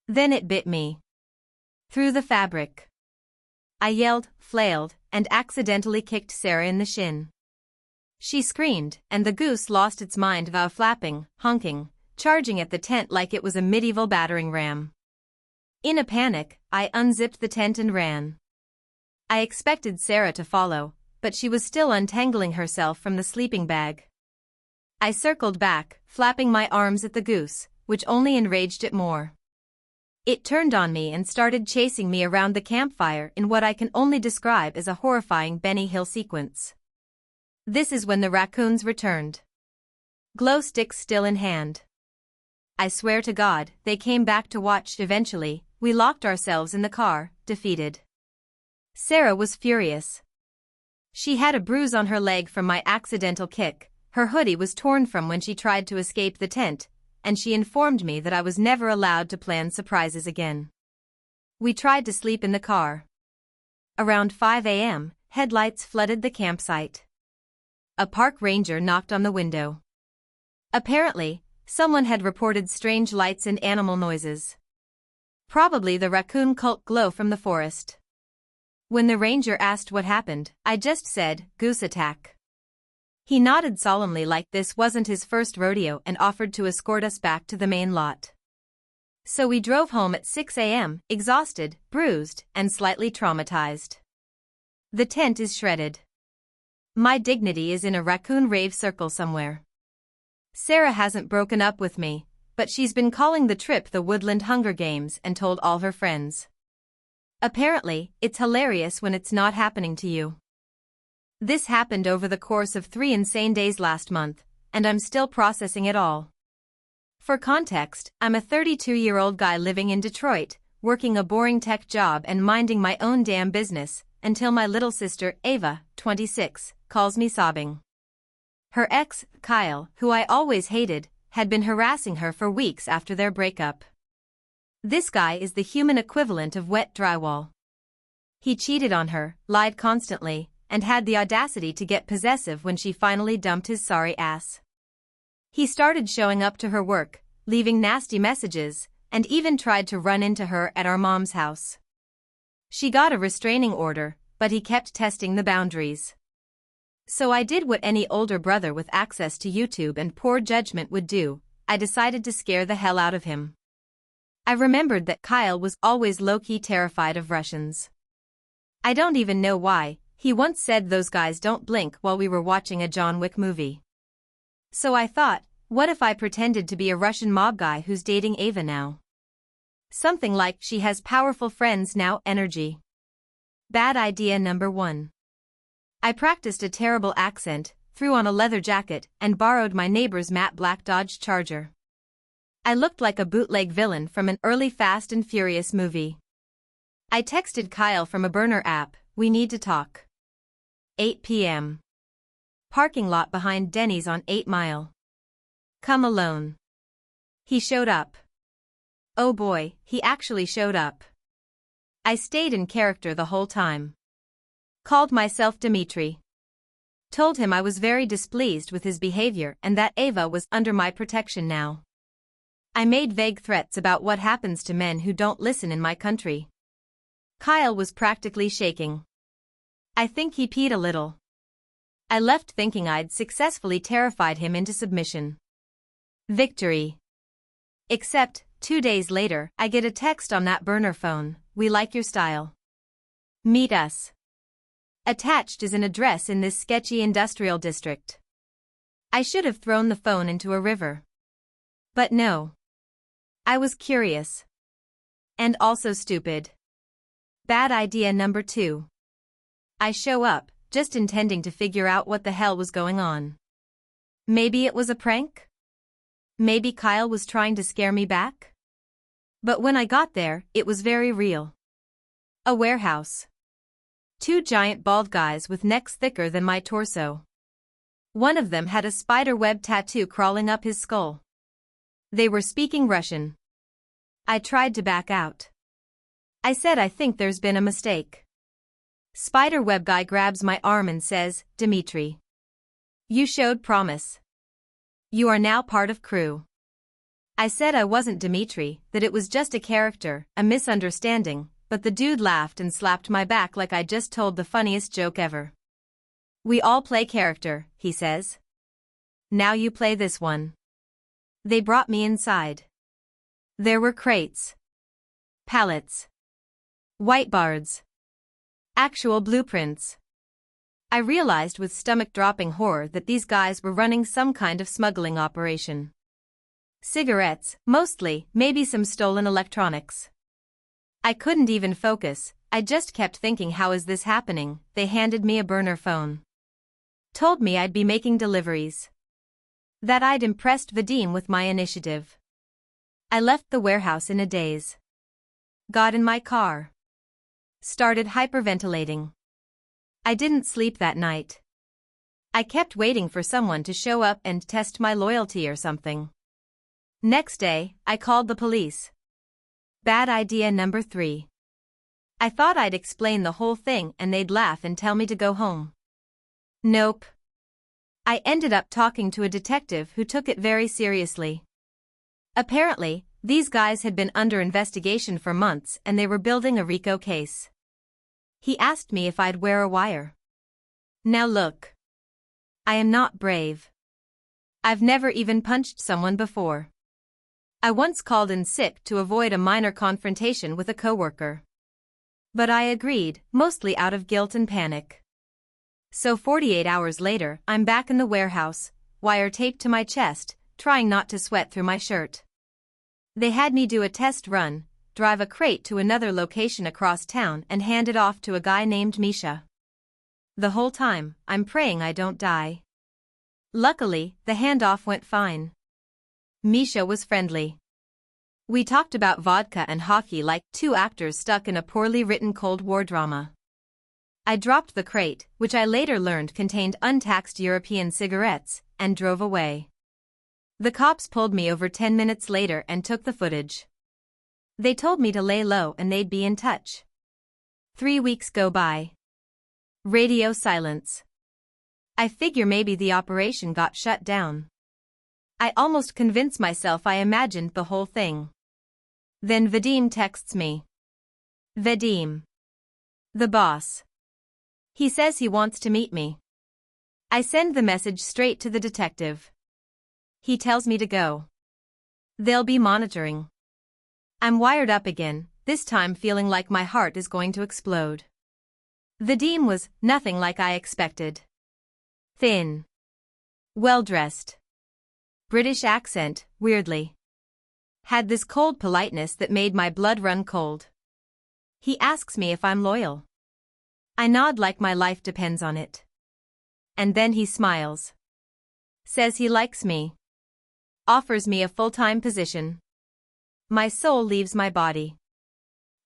Then it bit me. Through the fabric. I yelled, flailed, and accidentally kicked Sarah in the shin. She screamed, and the goose lost its mind while flapping, honking, charging at the tent like it was a medieval battering ram. In a panic, I unzipped the tent and ran. I expected Sarah to follow, but she was still untangling herself from the sleeping bag. I circled back, flapping my arms at the goose, which only enraged it more. It turned on me and started chasing me around the campfire in what I can only describe as a horrifying Benny Hill sequence. This is when the raccoons returned. Glow sticks still in hand. I swear to God, they came back to watch. Eventually, we locked ourselves in the car, defeated. Sarah was furious. She had a bruise on her leg from my accidental kick, her hoodie was torn from when she tried to escape the tent, and she informed me that I was never allowed to plan surprises again. We tried to sleep in the car. Around 5 a.m., headlights flooded the campsite. A park ranger knocked on the window. Apparently, someone had reported strange lights and animal noises. Probably the raccoon cult glow from the forest. When the ranger asked what happened, I just said, "Goose attack." He nodded solemnly like this wasn't his first rodeo and offered to escort us back to the main lot. So we drove home at 6 a.m., exhausted, bruised, and slightly traumatized. The tent is shredded. My dignity is in a raccoon rave circle somewhere. Sarah hasn't broken up with me, but she's been calling the trip the Woodland Hunger Games and told all her friends. Apparently, it's hilarious when it's not happening to you. This happened over the course of 3 insane days last month, and I'm still processing it all. For context, I'm a 32-year-old guy living in Detroit, working a boring tech job and minding my own damn business, until my little sister, Ava, 26, calls me sobbing. Her ex, Kyle, who I always hated, had been harassing her for weeks after their breakup. This guy is the human equivalent of wet drywall. He cheated on her, lied constantly, and had the audacity to get possessive when she finally dumped his sorry ass. He started showing up to her work, leaving nasty messages, and even tried to run into her at our mom's house. She got a restraining order, but he kept testing the boundaries. So I did what any older brother with access to YouTube and poor judgment would do. I decided to scare the hell out of him. I remembered that Kyle was always low-key terrified of Russians. I don't even know why. He once said those guys don't blink while we were watching a John Wick movie. So I thought, what if I pretended to be a Russian mob guy who's dating Ava now? Something like she has powerful friends now energy. Bad idea number 1. I practiced a terrible accent, threw on a leather jacket, and borrowed my neighbor's matte black Dodge Charger. I looked like a bootleg villain from an early Fast and Furious movie. I texted Kyle from a burner app, "We need to talk." 8 p.m. Parking lot behind Denny's on 8 Mile. Come alone. He showed up. Oh boy, he actually showed up. I stayed in character the whole time. Called myself Dimitri. Told him I was very displeased with his behavior and that Ava was under my protection now. I made vague threats about what happens to men who don't listen in my country. Kyle was practically shaking. I think he peed a little. I left thinking I'd successfully terrified him into submission. Victory. Except, 2 days later, I get a text on that burner phone, "We like your style. Meet us." Attached is an address in this sketchy industrial district. I should have thrown the phone into a river. But no. I was curious. And also stupid. Bad idea number 2. I show up, just intending to figure out what the hell was going on. Maybe it was a prank? Maybe Kyle was trying to scare me back? But when I got there, it was very real. A warehouse. 2 giant bald guys with necks thicker than my torso. One of them had a spider web tattoo crawling up his skull. They were speaking Russian. I tried to back out. I said I think there's been a mistake. Spiderweb guy grabs my arm and says, "Dimitri. You showed promise. You are now part of crew." I said I wasn't Dimitri, that it was just a character, a misunderstanding, but the dude laughed and slapped my back like I just told the funniest joke ever. "We all play character," he says. "Now you play this one." They brought me inside. There were crates. Pallets. Whiteboards. Actual blueprints. I realized with stomach-dropping horror that these guys were running some kind of smuggling operation. Cigarettes, mostly, maybe some stolen electronics. I couldn't even focus, I just kept thinking, how is this happening? They handed me a burner phone. Told me I'd be making deliveries. That I'd impressed Vadim with my initiative. I left the warehouse in a daze. Got in my car. Started hyperventilating. I didn't sleep that night. I kept waiting for someone to show up and test my loyalty or something. Next day, I called the police. Bad idea number 3. I thought I'd explain the whole thing and they'd laugh and tell me to go home. Nope. I ended up talking to a detective who took it very seriously. Apparently, these guys had been under investigation for months and they were building a RICO case. He asked me if I'd wear a wire. Now look. I am not brave. I've never even punched someone before. I once called in sick to avoid a minor confrontation with a coworker. But I agreed, mostly out of guilt and panic. So 48 hours later, I'm back in the warehouse, wire taped to my chest, trying not to sweat through my shirt. They had me do a test run, drive a crate to another location across town and hand it off to a guy named Misha. The whole time, I'm praying I don't die. Luckily, the handoff went fine. Misha was friendly. We talked about vodka and hockey like two actors stuck in a poorly written Cold War drama. I dropped the crate, which I later learned contained untaxed European cigarettes, and drove away. The cops pulled me over 10 minutes later and took the footage. They told me to lay low and they'd be in touch. 3 weeks go by. Radio silence. I figure maybe the operation got shut down. I almost convinced myself I imagined the whole thing. Then Vadim texts me. Vadim. The boss. He says he wants to meet me. I send the message straight to the detective. He tells me to go. They'll be monitoring. I'm wired up again, this time feeling like my heart is going to explode. Vadim was nothing like I expected. Thin. Well-dressed. British accent, weirdly. Had this cold politeness that made my blood run cold. He asks me if I'm loyal. I nod like my life depends on it. And then he smiles. Says he likes me. Offers me a full-time position. My soul leaves my body.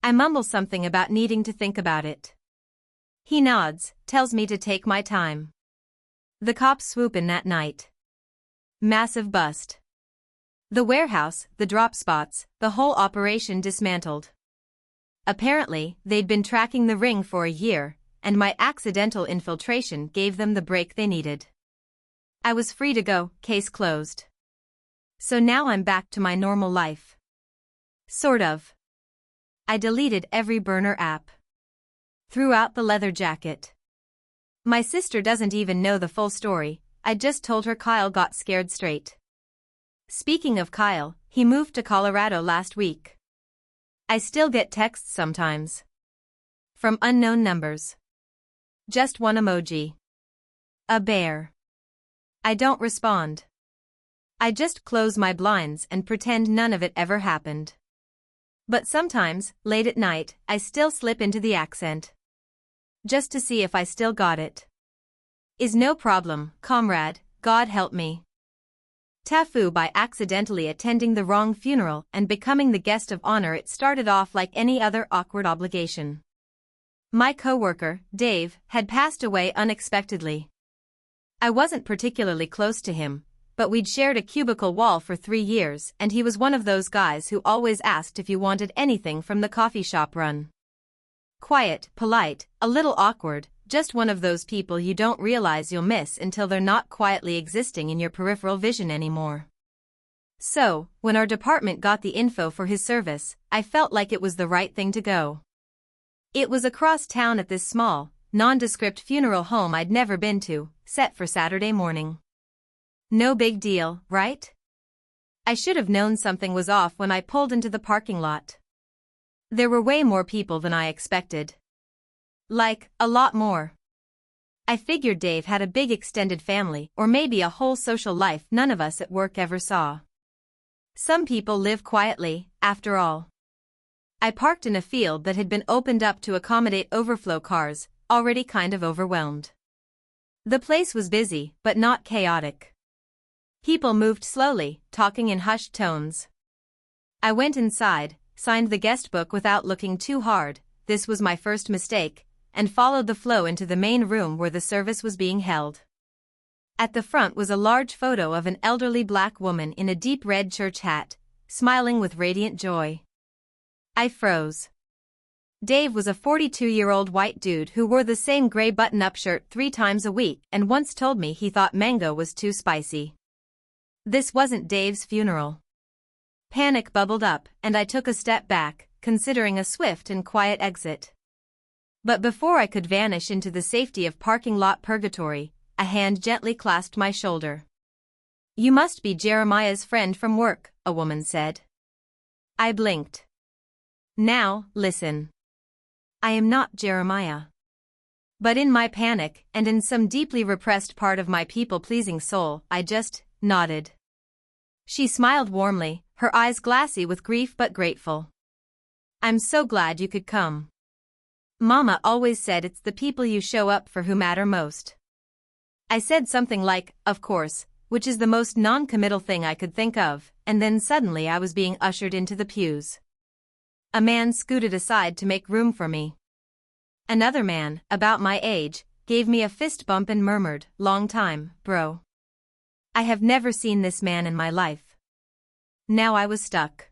I mumble something about needing to think about it. He nods, tells me to take my time. The cops swoop in that night. Massive bust. The warehouse, the drop spots, the whole operation dismantled. Apparently, they'd been tracking the ring for a year, and my accidental infiltration gave them the break they needed. I was free to go, case closed. So now I'm back to my normal life. Sort of. I deleted every burner app. Threw out the leather jacket. My sister doesn't even know the full story, I just told her Kyle got scared straight. Speaking of Kyle, he moved to Colorado last week. I still get texts sometimes. From unknown numbers. Just one emoji. A bear. I don't respond. I just close my blinds and pretend none of it ever happened. But sometimes, late at night, I still slip into the accent. Just to see if I still got it. Is no problem, comrade, God help me. TIFU by accidentally attending the wrong funeral and becoming the guest of honor. It started off like any other awkward obligation. My coworker, Dave, had passed away unexpectedly. I wasn't particularly close to him, but we'd shared a cubicle wall for 3 years and he was one of those guys who always asked if you wanted anything from the coffee shop run. Quiet, polite, a little awkward, just one of those people you don't realize you'll miss until they're not quietly existing in your peripheral vision anymore. So, when our department got the info for his service, I felt like it was the right thing to go. It was across town at this small, nondescript funeral home I'd never been to, set for Saturday morning. No big deal, right? I should have known something was off when I pulled into the parking lot. There were way more people than I expected. Like, a lot more. I figured Dave had a big extended family or maybe a whole social life none of us at work ever saw. Some people live quietly, after all. I parked in a field that had been opened up to accommodate overflow cars, already kind of overwhelmed. The place was busy, but not chaotic. People moved slowly, talking in hushed tones. I went inside, signed the guest book without looking too hard, this was my first mistake, and followed the flow into the main room where the service was being held. At the front was a large photo of an elderly black woman in a deep red church hat, smiling with radiant joy. I froze. Dave was a 42-year-old white dude who wore the same gray button-up shirt 3 times a week and once told me he thought mango was too spicy. This wasn't Dave's funeral. Panic bubbled up, and I took a step back, considering a swift and quiet exit. But before I could vanish into the safety of parking lot purgatory, a hand gently clasped my shoulder. "You must be Jeremiah's friend from work," a woman said. I blinked. "Now, listen. I am not Jeremiah." But in my panic, and in some deeply repressed part of my people-pleasing soul, I just nodded. She smiled warmly, her eyes glassy with grief but grateful. "I'm so glad you could come. Mama always said it's the people you show up for who matter most." I said something like, "Of course," which is the most non-committal thing I could think of, and then suddenly I was being ushered into the pews. A man scooted aside to make room for me. Another man, about my age, gave me a fist bump and murmured, "Long time, bro." I have never seen this man in my life. Now I was stuck.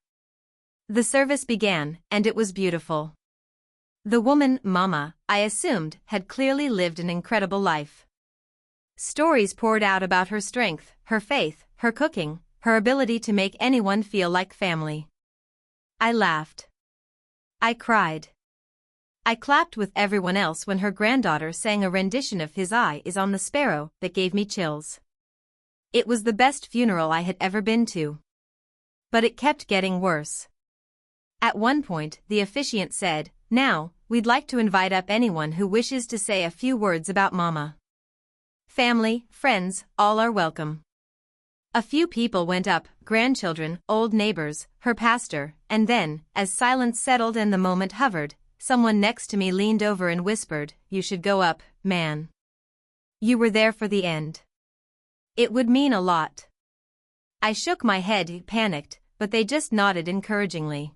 The service began, and it was beautiful. The woman, Mama, I assumed, had clearly lived an incredible life. Stories poured out about her strength, her faith, her cooking, her ability to make anyone feel like family. I laughed. I cried. I clapped with everyone else when her granddaughter sang a rendition of "His Eye is on the Sparrow" that gave me chills. It was the best funeral I had ever been to. But it kept getting worse. At one point, the officiant said, "Now, we'd like to invite up anyone who wishes to say a few words about Mama. Family, friends, all are welcome." A few people went up, grandchildren, old neighbors, her pastor, and then, as silence settled and the moment hovered, someone next to me leaned over and whispered, "You should go up, man. You were there for the end. It would mean a lot." I shook my head, panicked, but they just nodded encouragingly.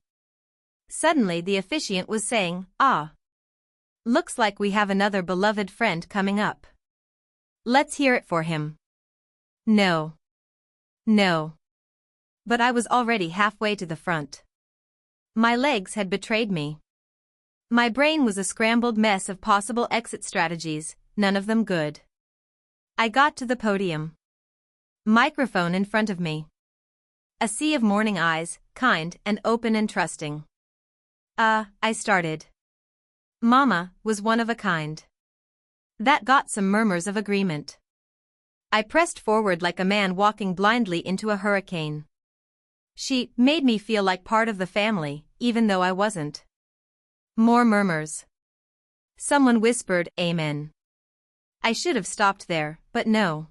Suddenly the officiant was saying, "Ah. Looks like we have another beloved friend coming up. Let's hear it for him." No. But I was already halfway to the front. My legs had betrayed me. My brain was a scrambled mess of possible exit strategies, none of them good. I got to the podium. Microphone in front of me. A sea of mourning eyes, kind and open and trusting. I started. Mama was one of a kind. That got some murmurs of agreement. I pressed forward like a man walking blindly into a hurricane. She made me feel like part of the family, even though I wasn't. More murmurs. Someone whispered, "Amen." I should have stopped there, but no.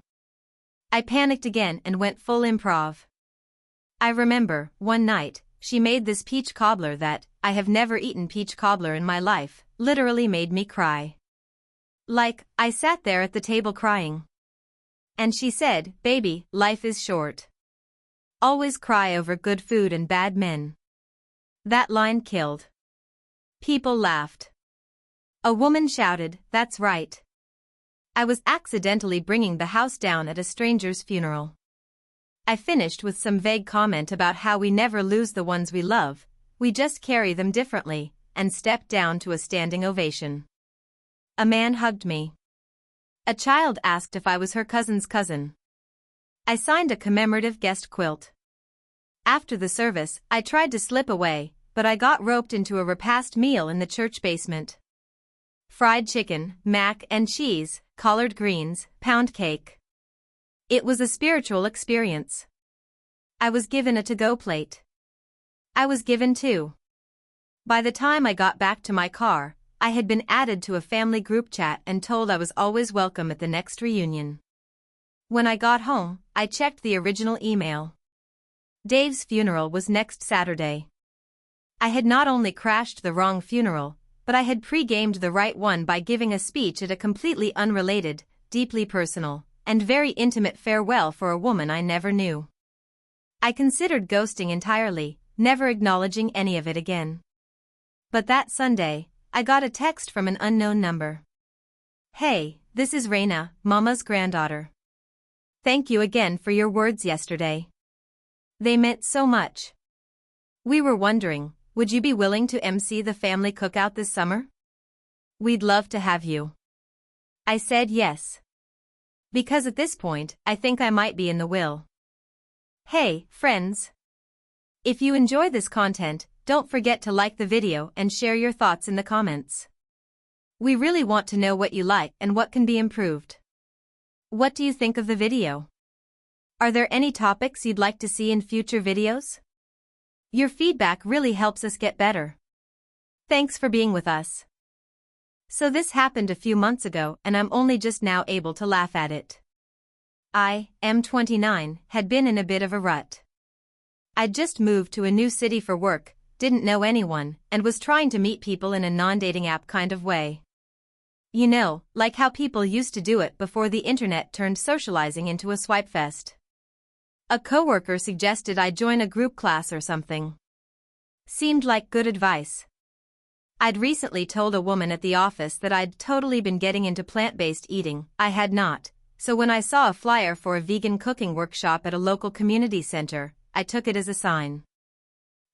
I panicked again and went full improv. I remember, one night, she made this peach cobbler that, I have never eaten peach cobbler in my life, literally made me cry. Like, I sat there at the table crying. And she said, "Baby, life is short. Always cry over good food and bad men." That line killed. People laughed. A woman shouted, "That's right." I was accidentally bringing the house down at a stranger's funeral. I finished with some vague comment about how we never lose the ones we love, we just carry them differently, and stepped down to a standing ovation. A man hugged me. A child asked if I was her cousin's cousin. I signed a commemorative guest quilt. After the service, I tried to slip away, but I got roped into a repast meal in the church basement. Fried chicken, mac and cheese, collard greens, pound cake. It was a spiritual experience. I was given a to-go plate. I was given two. By the time I got back to my car, I had been added to a family group chat and told I was always welcome at the next reunion. When I got home, I checked the original email. Dave's funeral was next Saturday. I had not only crashed the wrong funeral, but I had pre-gamed the right one by giving a speech at a completely unrelated, deeply personal, and very intimate farewell for a woman I never knew. I considered ghosting entirely, never acknowledging any of it again. But that Sunday, I got a text from an unknown number. "Hey, this is Raina, Mama's granddaughter. Thank you again for your words yesterday. They meant so much. We were wondering, would you be willing to MC the family cookout this summer? We'd love to have you." I said yes. Because at this point, I think I might be in the will. Hey, friends. If you enjoy this content, don't forget to like the video and share your thoughts in the comments. We really want to know what you like and what can be improved. What do you think of the video? Are there any topics you'd like to see in future videos? Your feedback really helps us get better. Thanks for being with us. So this happened a few months ago and I'm only just now able to laugh at it. I, 29, had been in a bit of a rut. I'd just moved to a new city for work, didn't know anyone, and was trying to meet people in a non-dating app kind of way. You know, like how people used to do it before the internet turned socializing into a swipe fest. A coworker suggested I join a group class or something. Seemed like good advice. I'd recently told a woman at the office that I'd totally been getting into plant-based eating. I had not, so when I saw a flyer for a vegan cooking workshop at a local community center, I took it as a sign.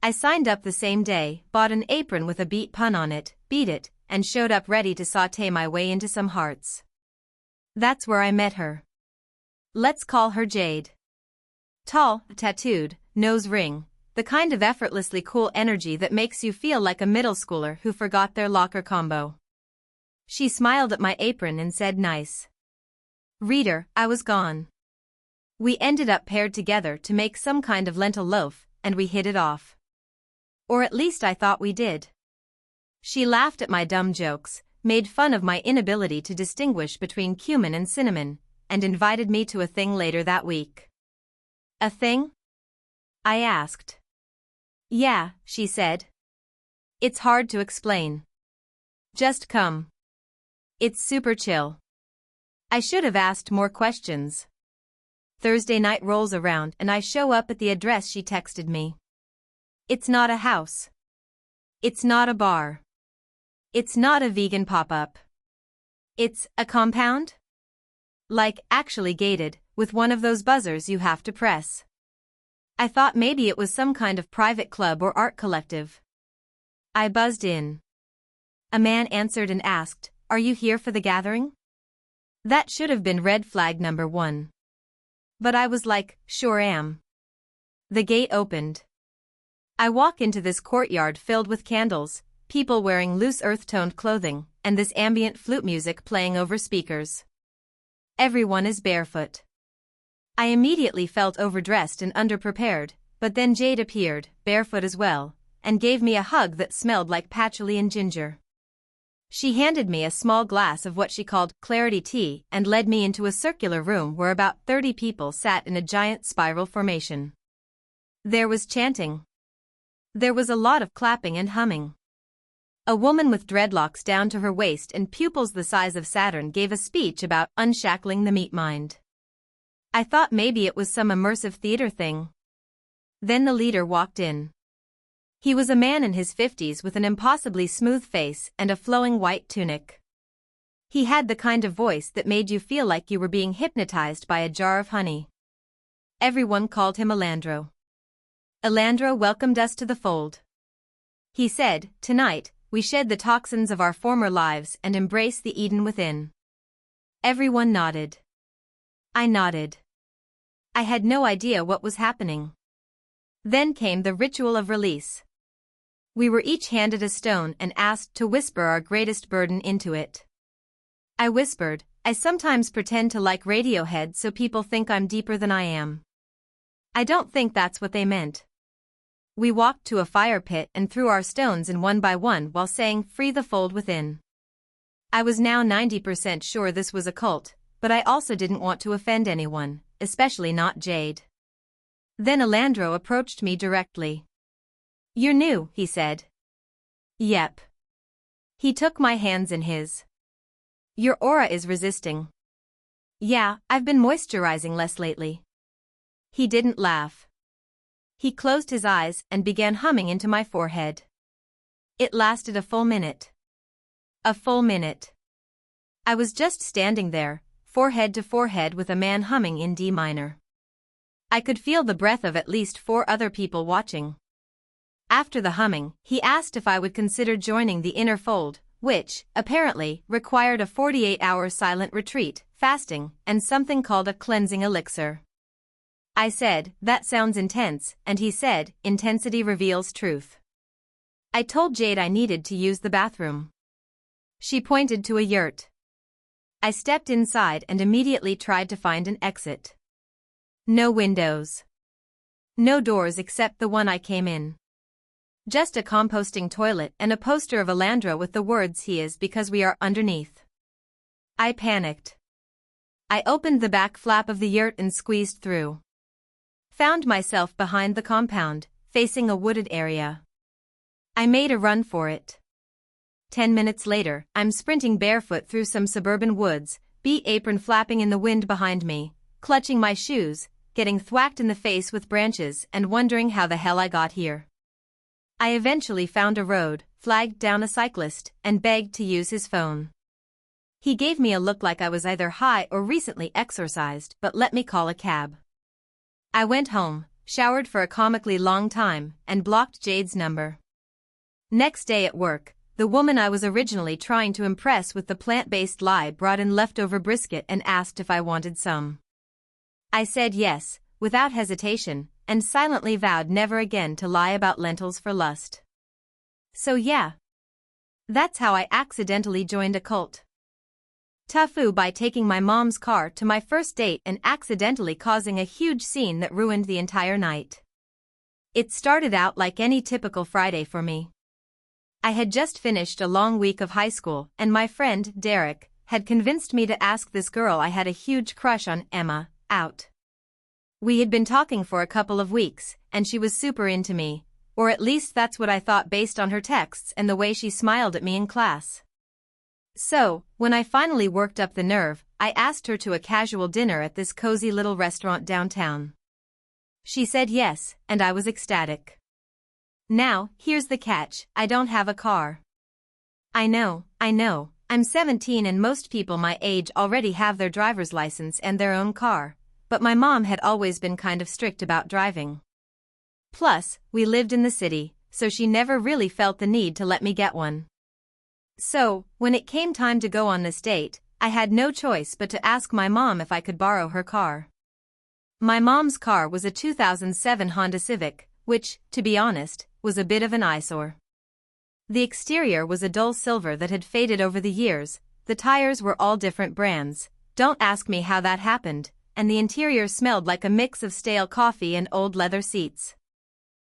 I signed up the same day, bought an apron with a beet pun on it, beat it, and showed up ready to saute my way into some hearts. That's where I met her. Let's call her Jade. Tall, tattooed, nose ring, the kind of effortlessly cool energy that makes you feel like a middle schooler who forgot their locker combo. She smiled at my apron and said nice. Reader, I was gone. We ended up paired together to make some kind of lentil loaf, and we hit it off. Or at least I thought we did. She laughed at my dumb jokes, made fun of my inability to distinguish between cumin and cinnamon, and invited me to a thing later that week. A thing? I asked. Yeah, she said. It's hard to explain. Just come. It's super chill. I should have asked more questions. Thursday night rolls around and I show up at the address she texted me. It's not a house. It's not a bar. It's not a vegan pop-up. It's a compound? Like, actually gated, with one of those buzzers you have to press. I thought maybe it was some kind of private club or art collective. I buzzed in. A man answered and asked, "Are you here for the gathering?" That should have been red flag number 1. But I was like, sure am. The gate opened. I walk into this courtyard filled with candles, people wearing loose earth-toned clothing, and this ambient flute music playing over speakers. Everyone is barefoot. I immediately felt overdressed and underprepared, but then Jade appeared, barefoot as well, and gave me a hug that smelled like patchouli and ginger. She handed me a small glass of what she called clarity tea and led me into a circular room where about 30 people sat in a giant spiral formation. There was chanting. There was a lot of clapping and humming. A woman with dreadlocks down to her waist and pupils the size of Saturn gave a speech about unshackling the meat mind. I thought maybe it was some immersive theater thing. Then the leader walked in. He was a man in his 50s with an impossibly smooth face and a flowing white tunic. He had the kind of voice that made you feel like you were being hypnotized by a jar of honey. Everyone called him Elandro. Elandro welcomed us to the fold. He said, "Tonight, we shed the toxins of our former lives and embrace the Eden within." Everyone nodded. I nodded. I had no idea what was happening. Then came the ritual of release. We were each handed a stone and asked to whisper our greatest burden into it. I whispered, "I sometimes pretend to like Radiohead so people think I'm deeper than I am." I don't think that's what they meant. We walked to a fire pit and threw our stones in one by one while saying, "Free the fold within." I was now 90% sure this was a cult, but I also didn't want to offend anyone, especially not Jade. Then Elandro approached me directly. "You're new," he said. "Yep." He took my hands in his. "Your aura is resisting." "Yeah, I've been moisturizing less lately." He didn't laugh. He closed his eyes and began humming into my forehead. It lasted a full minute. A full minute. I was just standing there, forehead to forehead with a man humming in D minor. I could feel the breath of at least 4 other people watching. After the humming, he asked if I would consider joining the inner fold, which, apparently, required a 48-hour silent retreat, fasting, and something called a cleansing elixir. I said, "That sounds intense," and he said, "Intensity reveals truth." I told Jade I needed to use the bathroom. She pointed to a yurt. I stepped inside and immediately tried to find an exit. No windows. No doors except the one I came in. Just a composting toilet and a poster of Alandra with the words "He is because we are" underneath. I panicked. I opened the back flap of the yurt and squeezed through. Found myself behind the compound, facing a wooded area. I made a run for it. 10 minutes later, I'm sprinting barefoot through some suburban woods, apron flapping in the wind behind me, clutching my shoes, getting thwacked in the face with branches and wondering how the hell I got here. I eventually found a road, flagged down a cyclist, and begged to use his phone. He gave me a look like I was either high or recently exorcised, but let me call a cab. I went home, showered for a comically long time, and blocked Jade's number. Next day at work, the woman I was originally trying to impress with the plant-based lie brought in leftover brisket and asked if I wanted some. I said yes, without hesitation, and silently vowed never again to lie about lentils for lust. So yeah. That's how I accidentally joined a cult. TIFU by taking my mom's car to my first date and accidentally causing a huge scene that ruined the entire night. It started out like any typical Friday for me. I had just finished a long week of high school and my friend, Derek, had convinced me to ask this girl I had a huge crush on, Emma, out. We had been talking for a couple of weeks, and she was super into me, or at least that's what I thought based on her texts and the way she smiled at me in class. So, when I finally worked up the nerve, I asked her to a casual dinner at this cozy little restaurant downtown. She said yes, and I was ecstatic. Now, here's the catch, I don't have a car. I know, I'm 17 and most people my age already have their driver's license and their own car, but my mom had always been kind of strict about driving. Plus, we lived in the city, so she never really felt the need to let me get one. So, when it came time to go on this date, I had no choice but to ask my mom if I could borrow her car. My mom's car was a 2007 Honda Civic, which, to be honest, was a bit of an eyesore. The exterior was a dull silver that had faded over the years, the tires were all different brands, don't ask me how that happened, and the interior smelled like a mix of stale coffee and old leather seats.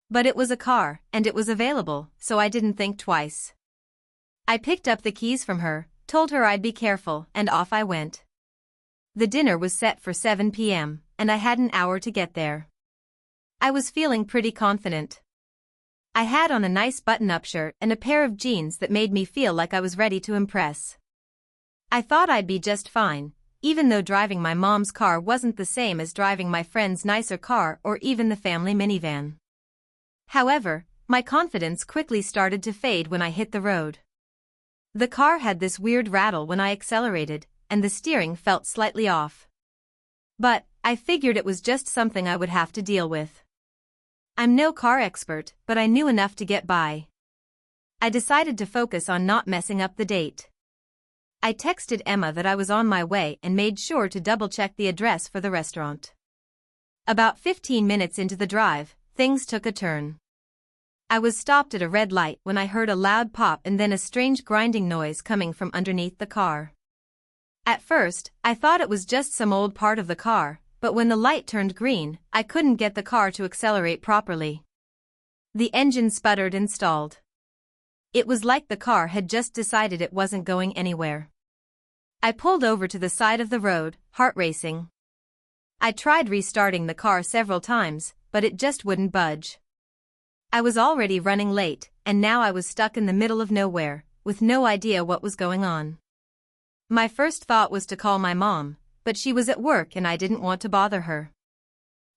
But it was a car, and it was available, so I didn't think twice. I picked up the keys from her, told her I'd be careful, and off I went. The dinner was set for 7 p.m., and I had an hour to get there. I was feeling pretty confident. I had on a nice button-up shirt and a pair of jeans that made me feel like I was ready to impress. I thought I'd be just fine, even though driving my mom's car wasn't the same as driving my friend's nicer car or even the family minivan. However, my confidence quickly started to fade when I hit the road. The car had this weird rattle when I accelerated, and the steering felt slightly off. But, I figured it was just something I would have to deal with. I'm no car expert, but I knew enough to get by. I decided to focus on not messing up the date. I texted Emma that I was on my way and made sure to double-check the address for the restaurant. About 15 minutes into the drive, things took a turn. I was stopped at a red light when I heard a loud pop and then a strange grinding noise coming from underneath the car. At first, I thought it was just some old part of the car, but when the light turned green, I couldn't get the car to accelerate properly. The engine sputtered and stalled. It was like the car had just decided it wasn't going anywhere. I pulled over to the side of the road, heart racing. I tried restarting the car several times, but it just wouldn't budge. I was already running late, and now I was stuck in the middle of nowhere, with no idea what was going on. My first thought was to call my mom, but she was at work and I didn't want to bother her.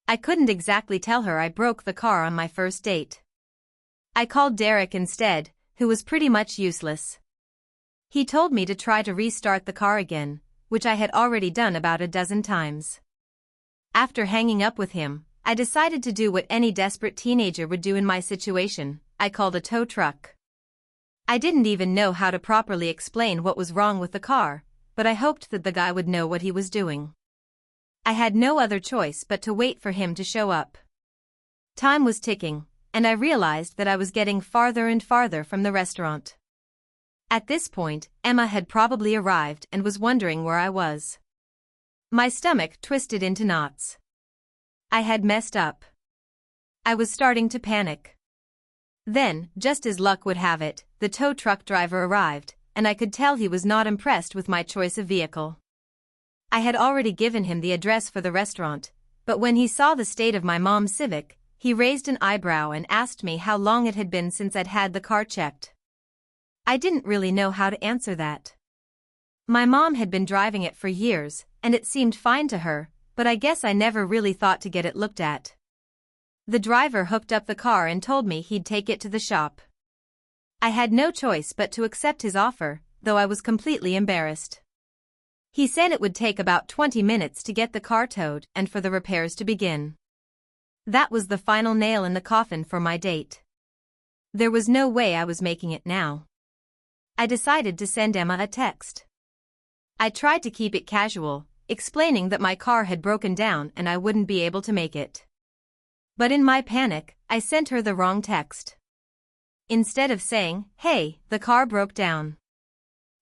I couldn't exactly tell her I broke the car on my first date. I called Derek instead, who was pretty much useless. He told me to try to restart the car again, which I had already done about a dozen times. After hanging up with him, I decided to do what any desperate teenager would do in my situation. I called a tow truck. I didn't even know how to properly explain what was wrong with the car, but I hoped that the guy would know what he was doing. I had no other choice but to wait for him to show up. Time was ticking, and I realized that I was getting farther and farther from the restaurant. At this point, Emma had probably arrived and was wondering where I was. My stomach twisted into knots. I had messed up. I was starting to panic. Then, just as luck would have it, the tow truck driver arrived, and I could tell he was not impressed with my choice of vehicle. I had already given him the address for the restaurant, but when he saw the state of my mom's Civic, he raised an eyebrow and asked me how long it had been since I'd had the car checked. I didn't really know how to answer that. My mom had been driving it for years, and it seemed fine to her, but I guess I never really thought to get it looked at. The driver hooked up the car and told me he'd take it to the shop. I had no choice but to accept his offer, though I was completely embarrassed. He said it would take about 20 minutes to get the car towed and for the repairs to begin. That was the final nail in the coffin for my date. There was no way I was making it now. I decided to send Emma a text. I tried to keep it casual, explaining that my car had broken down and I wouldn't be able to make it. But in my panic, I sent her the wrong text. Instead of saying, "Hey, the car broke down.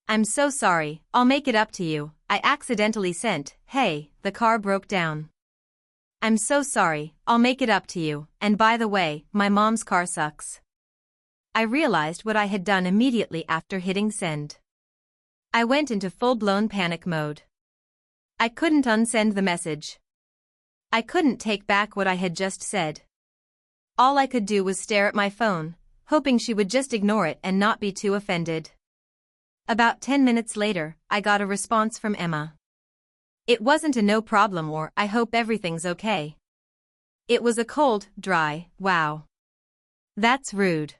I'm so sorry, I'll make it up to you," I accidentally sent, "Hey, the car broke down. I'm so sorry, I'll make it up to you, and by the way, my mom's car sucks." I realized what I had done immediately after hitting send. I went into full-blown panic mode. I couldn't unsend the message. I couldn't take back what I had just said. All I could do was stare at my phone, hoping she would just ignore it and not be too offended. About 10 minutes later, I got a response from Emma. It wasn't a no problem or "I hope everything's okay." It was a cold, dry, "Wow. That's rude."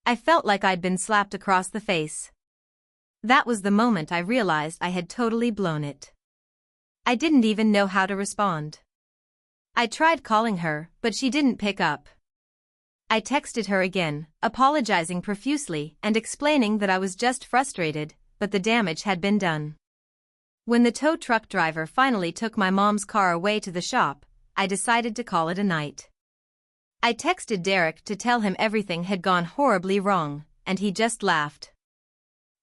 I felt like I'd been slapped across the face. That was the moment I realized I had totally blown it. I didn't even know how to respond. I tried calling her, but she didn't pick up. I texted her again, apologizing profusely and explaining that I was just frustrated, but the damage had been done. When the tow truck driver finally took my mom's car away to the shop, I decided to call it a night. I texted Derek to tell him everything had gone horribly wrong, and he just laughed.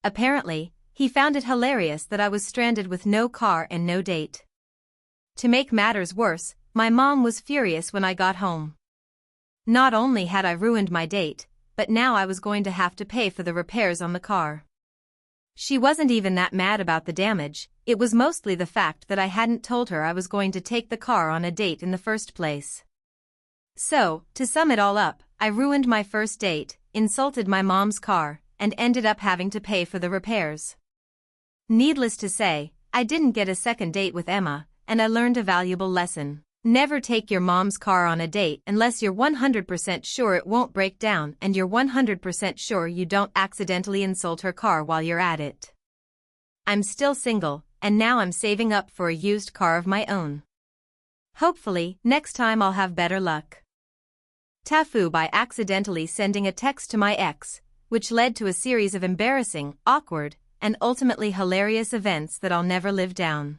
Apparently, he found it hilarious that I was stranded with no car and no date. To make matters worse, my mom was furious when I got home. Not only had I ruined my date, but now I was going to have to pay for the repairs on the car. She wasn't even that mad about the damage, it was mostly the fact that I hadn't told her I was going to take the car on a date in the first place. So, to sum it all up, I ruined my first date, insulted my mom's car, and ended up having to pay for the repairs. Needless to say, I didn't get a second date with Emma, and I learned a valuable lesson. Never take your mom's car on a date unless you're 100% sure it won't break down and you're 100% sure you don't accidentally insult her car while you're at it. I'm still single, and now I'm saving up for a used car of my own. Hopefully, next time I'll have better luck. TIFU by accidentally sending a text to my ex, which led to a series of embarrassing, awkward, and ultimately hilarious events that I'll never live down.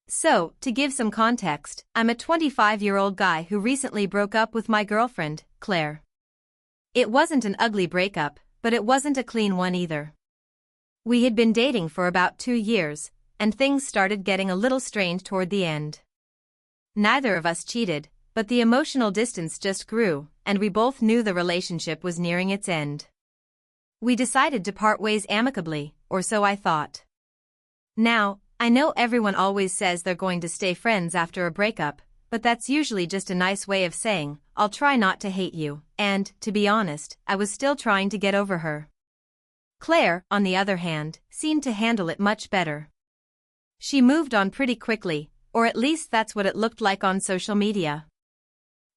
So, to give some context, I'm a 25-year-old guy who recently broke up with my girlfriend, Claire. It wasn't an ugly breakup, but it wasn't a clean one either. We had been dating for about 2 years, and things started getting a little strained toward the end. Neither of us cheated, but the emotional distance just grew, and we both knew the relationship was nearing its end. We decided to part ways amicably, or so I thought. Now, I know everyone always says they're going to stay friends after a breakup, but that's usually just a nice way of saying, "I'll try not to hate you," and, to be honest, I was still trying to get over her. Claire, on the other hand, seemed to handle it much better. She moved on pretty quickly, or at least that's what it looked like on social media.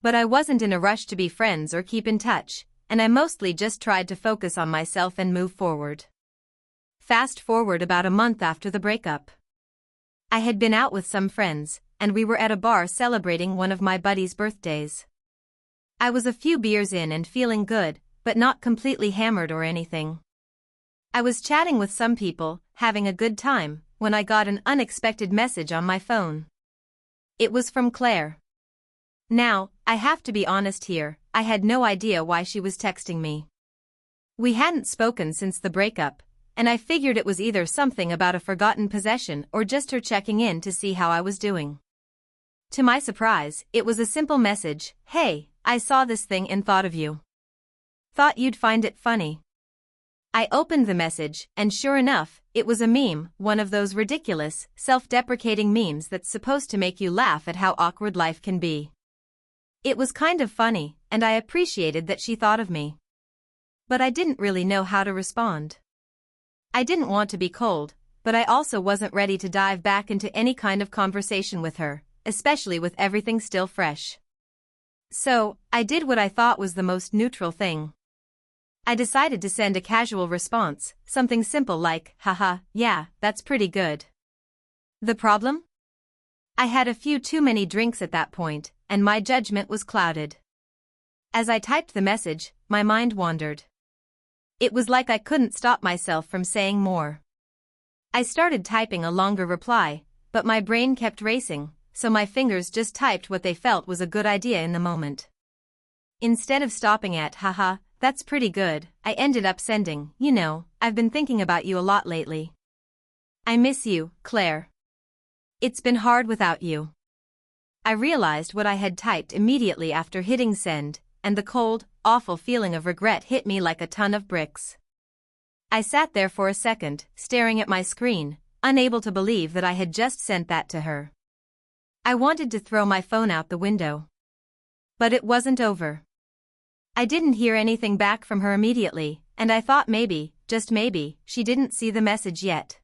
But I wasn't in a rush to be friends or keep in touch, and I mostly just tried to focus on myself and move forward. Fast forward about a month after the breakup. I had been out with some friends, and we were at a bar celebrating one of my buddies' birthdays. I was a few beers in and feeling good, but not completely hammered or anything. I was chatting with some people, having a good time, when I got an unexpected message on my phone. It was from Claire. Now, I have to be honest here, I had no idea why she was texting me. We hadn't spoken since the breakup, and I figured it was either something about a forgotten possession or just her checking in to see how I was doing. To my surprise, it was a simple message: "Hey, I saw this thing and thought of you. Thought you'd find it funny." I opened the message, and sure enough, it was a meme, one of those ridiculous, self-deprecating memes that's supposed to make you laugh at how awkward life can be. It was kind of funny, and I appreciated that she thought of me. But I didn't really know how to respond. I didn't want to be cold, but I also wasn't ready to dive back into any kind of conversation with her, especially with everything still fresh. So, I did what I thought was the most neutral thing. I decided to send a casual response, something simple like, "Haha, yeah, that's pretty good." The problem? I had a few too many drinks at that point, and my judgment was clouded. As I typed the message, my mind wandered. It was like I couldn't stop myself from saying more. I started typing a longer reply, but my brain kept racing, so my fingers just typed what they felt was a good idea in the moment. Instead of stopping at, "Haha, that's pretty good," I ended up sending, "You know, I've been thinking about you a lot lately. I miss you, Claire. It's been hard without you." I realized what I had typed immediately after hitting send, and the cold, awful feeling of regret hit me like a ton of bricks. I sat there for a second, staring at my screen, unable to believe that I had just sent that to her. I wanted to throw my phone out the window. But it wasn't over. I didn't hear anything back from her immediately, and I thought maybe, just maybe, she didn't see the message yet.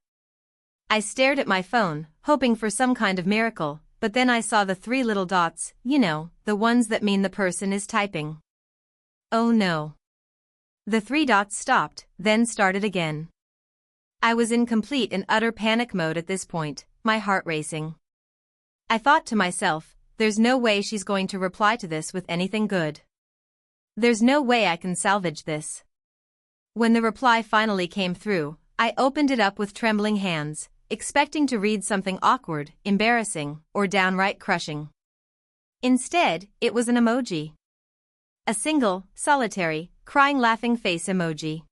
I stared at my phone, hoping for some kind of miracle, but then I saw the 3 little dots, you know, the ones that mean the person is typing. Oh no. The 3 dots stopped, then started again. I was in complete and utter panic mode at this point, my heart racing. I thought to myself, there's no way she's going to reply to this with anything good. There's no way I can salvage this. When the reply finally came through, I opened it up with trembling hands, expecting to read something awkward, embarrassing, or downright crushing. Instead, it was an emoji. A single, solitary, crying laughing face emoji.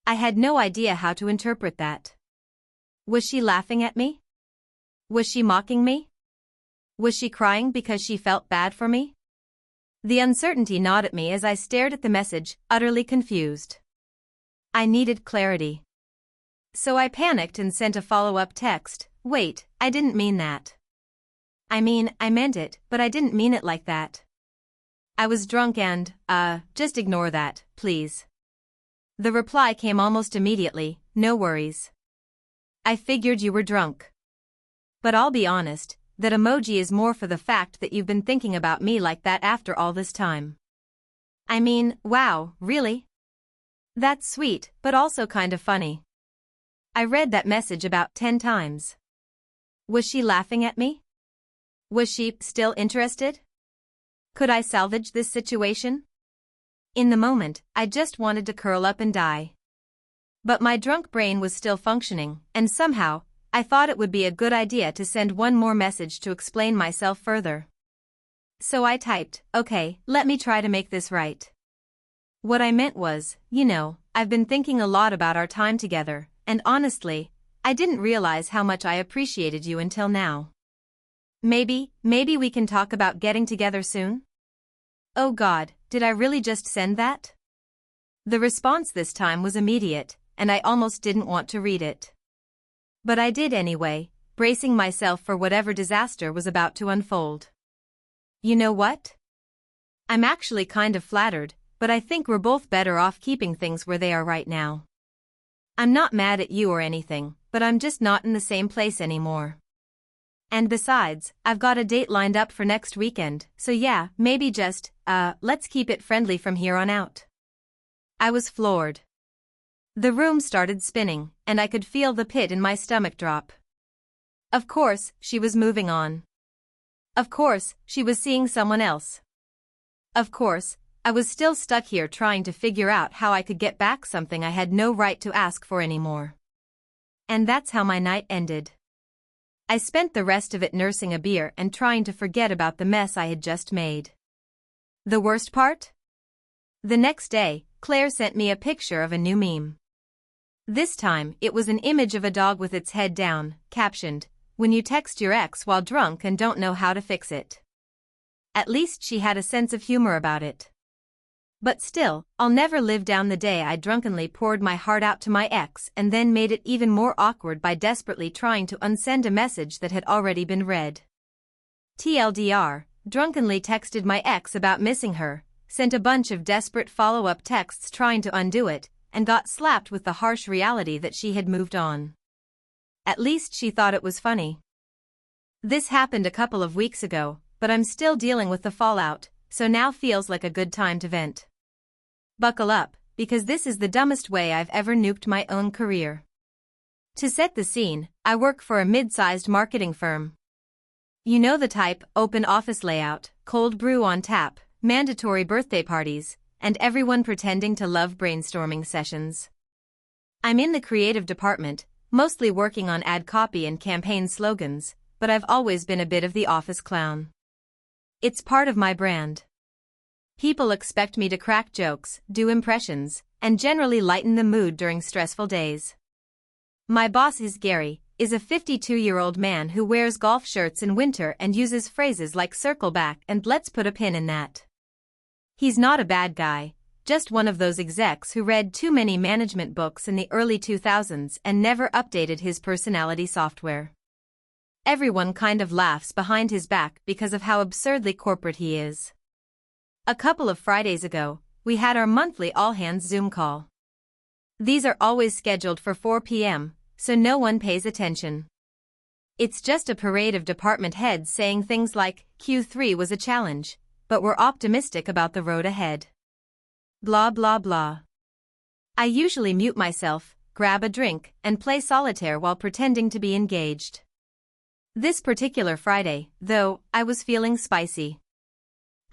I had no idea how to interpret that. Was she laughing at me? Was she mocking me? Was she crying because she felt bad for me? The uncertainty gnawed at me as I stared at the message, utterly confused. I needed clarity. So I panicked and sent a follow-up text. "Wait, I didn't mean that. I mean, I meant it, but I didn't mean it like that. I was drunk and, just ignore that, please." The reply came almost immediately, "No worries. I figured you were drunk. But I'll be honest, that emoji is more for the fact that you've been thinking about me like that after all this time. I mean, wow, really? That's sweet, but also kind of funny." I read that message about 10 times. Was she laughing at me? Was she still interested? Could I salvage this situation? In the moment, I just wanted to curl up and die. But my drunk brain was still functioning, and somehow, I thought it would be a good idea to send one more message to explain myself further. So I typed, "Okay, let me try to make this right. What I meant was, you know, I've been thinking a lot about our time together, and honestly, I didn't realize how much I appreciated you until now. Maybe we can talk about getting together soon?" Oh God, did I really just send that? The response this time was immediate, and I almost didn't want to read it. But I did anyway, bracing myself for whatever disaster was about to unfold. You know what? I'm actually kind of flattered, but I think we're both better off keeping things where they are right now. I'm not mad at you or anything, but I'm just not in the same place anymore. And besides, I've got a date lined up for next weekend, so yeah, maybe just, let's keep it friendly from here on out. I was floored. The room started spinning, and I could feel the pit in my stomach drop. Of course, she was moving on. Of course, she was seeing someone else. Of course, I was still stuck here trying to figure out how I could get back something I had no right to ask for anymore. And that's how my night ended. I spent the rest of it nursing a beer and trying to forget about the mess I had just made. The worst part? The next day, Claire sent me a picture of a new meme. This time, it was an image of a dog with its head down, captioned, "When you text your ex while drunk and don't know how to fix it." At least she had a sense of humor about it. But still, I'll never live down the day I drunkenly poured my heart out to my ex and then made it even more awkward by desperately trying to unsend a message that had already been read. TLDR, drunkenly texted my ex about missing her, sent a bunch of desperate follow-up texts trying to undo it, and got slapped with the harsh reality that she had moved on. At least she thought it was funny. This happened a couple of weeks ago, but I'm still dealing with the fallout, so now feels like a good time to vent. Buckle up, because this is the dumbest way I've ever nuked my own career. To set the scene, I work for a mid-sized marketing firm. You know the type: open office layout, cold brew on tap, mandatory birthday parties, and everyone pretending to love brainstorming sessions. I'm in the creative department, mostly working on ad copy and campaign slogans, but I've always been a bit of the office clown. It's part of my brand. People expect me to crack jokes, do impressions, and generally lighten the mood during stressful days. My boss is Gary, is a 52-year-old man who wears golf shirts in winter and uses phrases like "circle back" and "let's put a pin in that." He's not a bad guy, just one of those execs who read too many management books in the early 2000s and never updated his personality software. Everyone kind of laughs behind his back because of how absurdly corporate he is. A couple of Fridays ago, we had our monthly all-hands Zoom call. These are always scheduled for 4 p.m., so no one pays attention. It's just a parade of department heads saying things like, "Q3 was a challenge, but we're optimistic about the road ahead." Blah blah blah. I usually mute myself, grab a drink, and play solitaire while pretending to be engaged. This particular Friday, though, I was feeling spicy.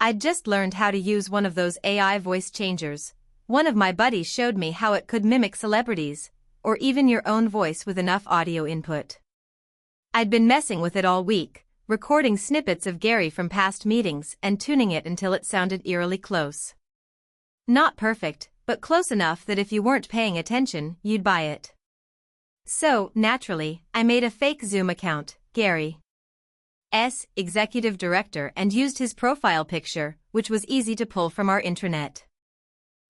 I'd just learned how to use one of those AI voice changers. One of my buddies showed me how it could mimic celebrities, or even your own voice with enough audio input. I'd been messing with it all week, recording snippets of Gary from past meetings and tuning it until it sounded eerily close. Not perfect, but close enough that if you weren't paying attention, you'd buy it. So, naturally, I made a fake Zoom account, Gary S. Executive Director, and used his profile picture, which was easy to pull from our intranet.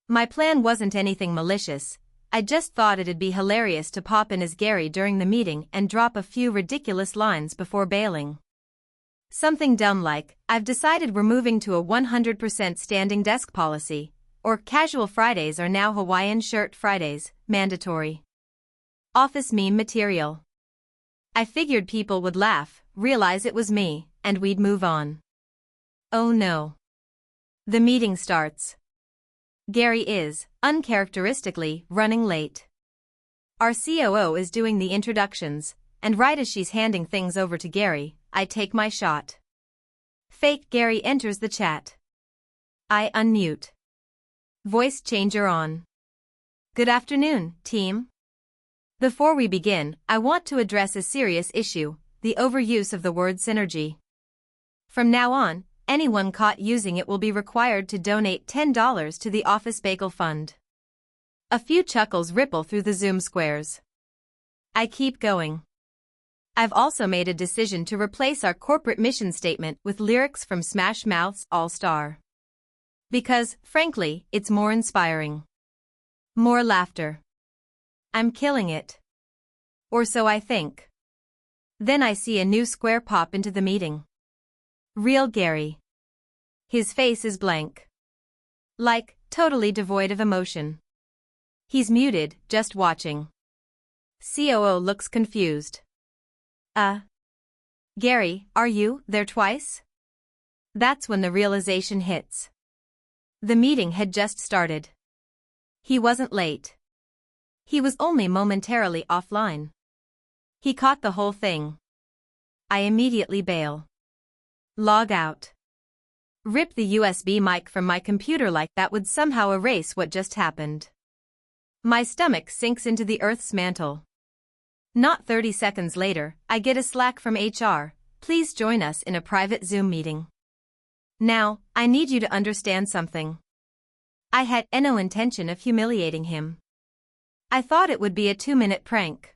My plan wasn't anything malicious. I just thought it'd be hilarious to pop in as Gary during the meeting and drop a few ridiculous lines before bailing. Something dumb like, "I've decided we're moving to a 100% standing desk policy," or "Casual Fridays are now Hawaiian shirt Fridays, mandatory." Office meme material. I figured people would laugh, realize it was me, and we'd move on. Oh no. The meeting starts. Gary is, uncharacteristically, running late. Our COO is doing the introductions, and right as she's handing things over to Gary, I take my shot. Fake Gary enters the chat. I unmute. Voice changer on. "Good afternoon, team. Before we begin, I want to address a serious issue: the overuse of the word synergy. From now on, anyone caught using it will be required to donate $10 to the Office Bagel Fund." A few chuckles ripple through the Zoom squares. I keep going. I've also made a decision to replace our corporate mission statement with lyrics from Smash Mouth's All Star. Because, frankly, it's more inspiring. More laughter. I'm killing it. Or so I think. Then I see a new square pop into the meeting. Real Gary. His face is blank. Like, totally devoid of emotion. He's muted, just watching. COO looks confused. Gary, are you there twice?" That's when the realization hits. The meeting had just started. He wasn't late. He was only momentarily offline. He caught the whole thing. I immediately bail. Log out. Rip the USB mic from my computer like that would somehow erase what just happened. My stomach sinks into the Earth's mantle. Not 30 seconds later, I get a Slack from HR, "Please join us in a private Zoom meeting." Now, I need you to understand something. I had no intention of humiliating him. I thought it would be a 2-minute prank.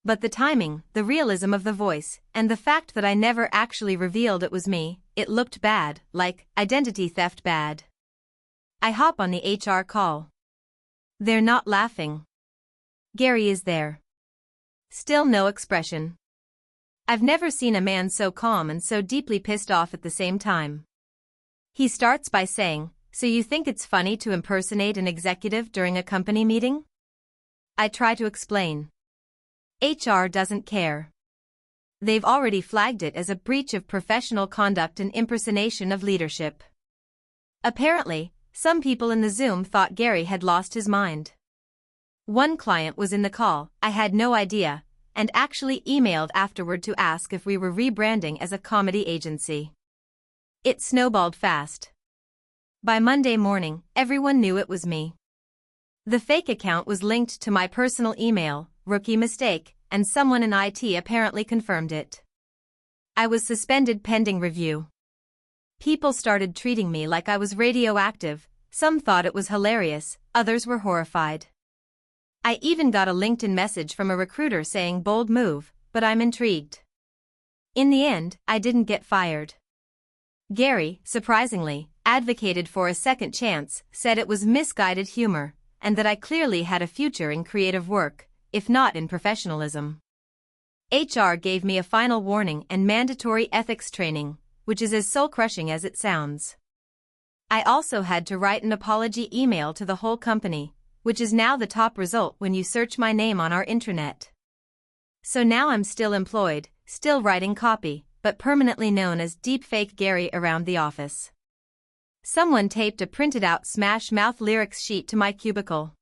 But the timing, the realism of the voice, and the fact that I never actually revealed it was me, it looked bad, like identity theft bad. I hop on the HR call. They're not laughing. Gary is there. Still no expression. I've never seen a man so calm and so deeply pissed off at the same time. He starts by saying, "So you think it's funny to impersonate an executive during a company meeting?" I try to explain. HR doesn't care. They've already flagged it as a breach of professional conduct and impersonation of leadership. Apparently, some people in the Zoom thought Gary had lost his mind. One client was in the call, I had no idea, and actually emailed afterward to ask if we were rebranding as a comedy agency. It snowballed fast. By Monday morning, everyone knew it was me. The fake account was linked to my personal email, rookie mistake, and someone in IT apparently confirmed it. I was suspended pending review. People started treating me like I was radioactive, some thought it was hilarious, others were horrified. I even got a LinkedIn message from a recruiter saying bold move, but I'm intrigued. In the end, I didn't get fired. Gary, surprisingly, advocated for a second chance, said it was misguided humor, and that I clearly had a future in creative work, if not in professionalism. HR gave me a final warning and mandatory ethics training, which is as soul-crushing as it sounds. I also had to write an apology email to the whole company, which is now the top result when you search my name on our intranet. So now I'm still employed, still writing copy, but permanently known as Deepfake Gary around the office. Someone taped a printed-out Smash Mouth lyrics sheet to my cubicle.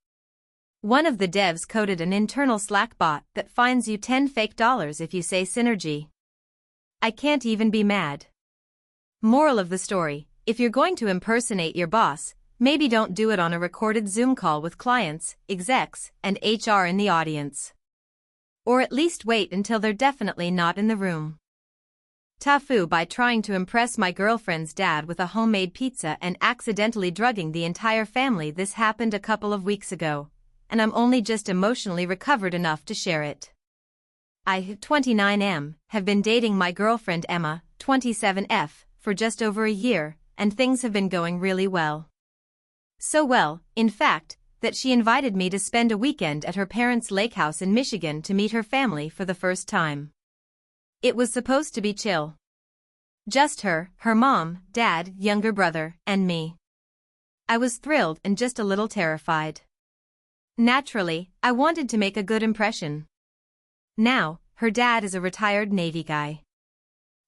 One of the devs coded an internal Slack bot that fines you $10 fake if you say synergy. I can't even be mad. Moral of the story, if you're going to impersonate your boss, maybe don't do it on a recorded Zoom call with clients, execs, and HR in the audience. Or at least wait until they're definitely not in the room. TIFU by trying to impress my girlfriend's dad with a homemade pizza and accidentally drugging the entire family. This happened a couple of weeks ago, and I'm only just emotionally recovered enough to share it. I, 29M, have been dating my girlfriend Emma, 27F, for just over a year, and things have been going really well. So well, in fact, that she invited me to spend a weekend at her parents' lake house in Michigan to meet her family for the first time. It was supposed to be chill. Just her mom, dad, younger brother, and me. I was thrilled and just a little terrified. Naturally, I wanted to make a good impression. Now, her dad is a retired Navy guy.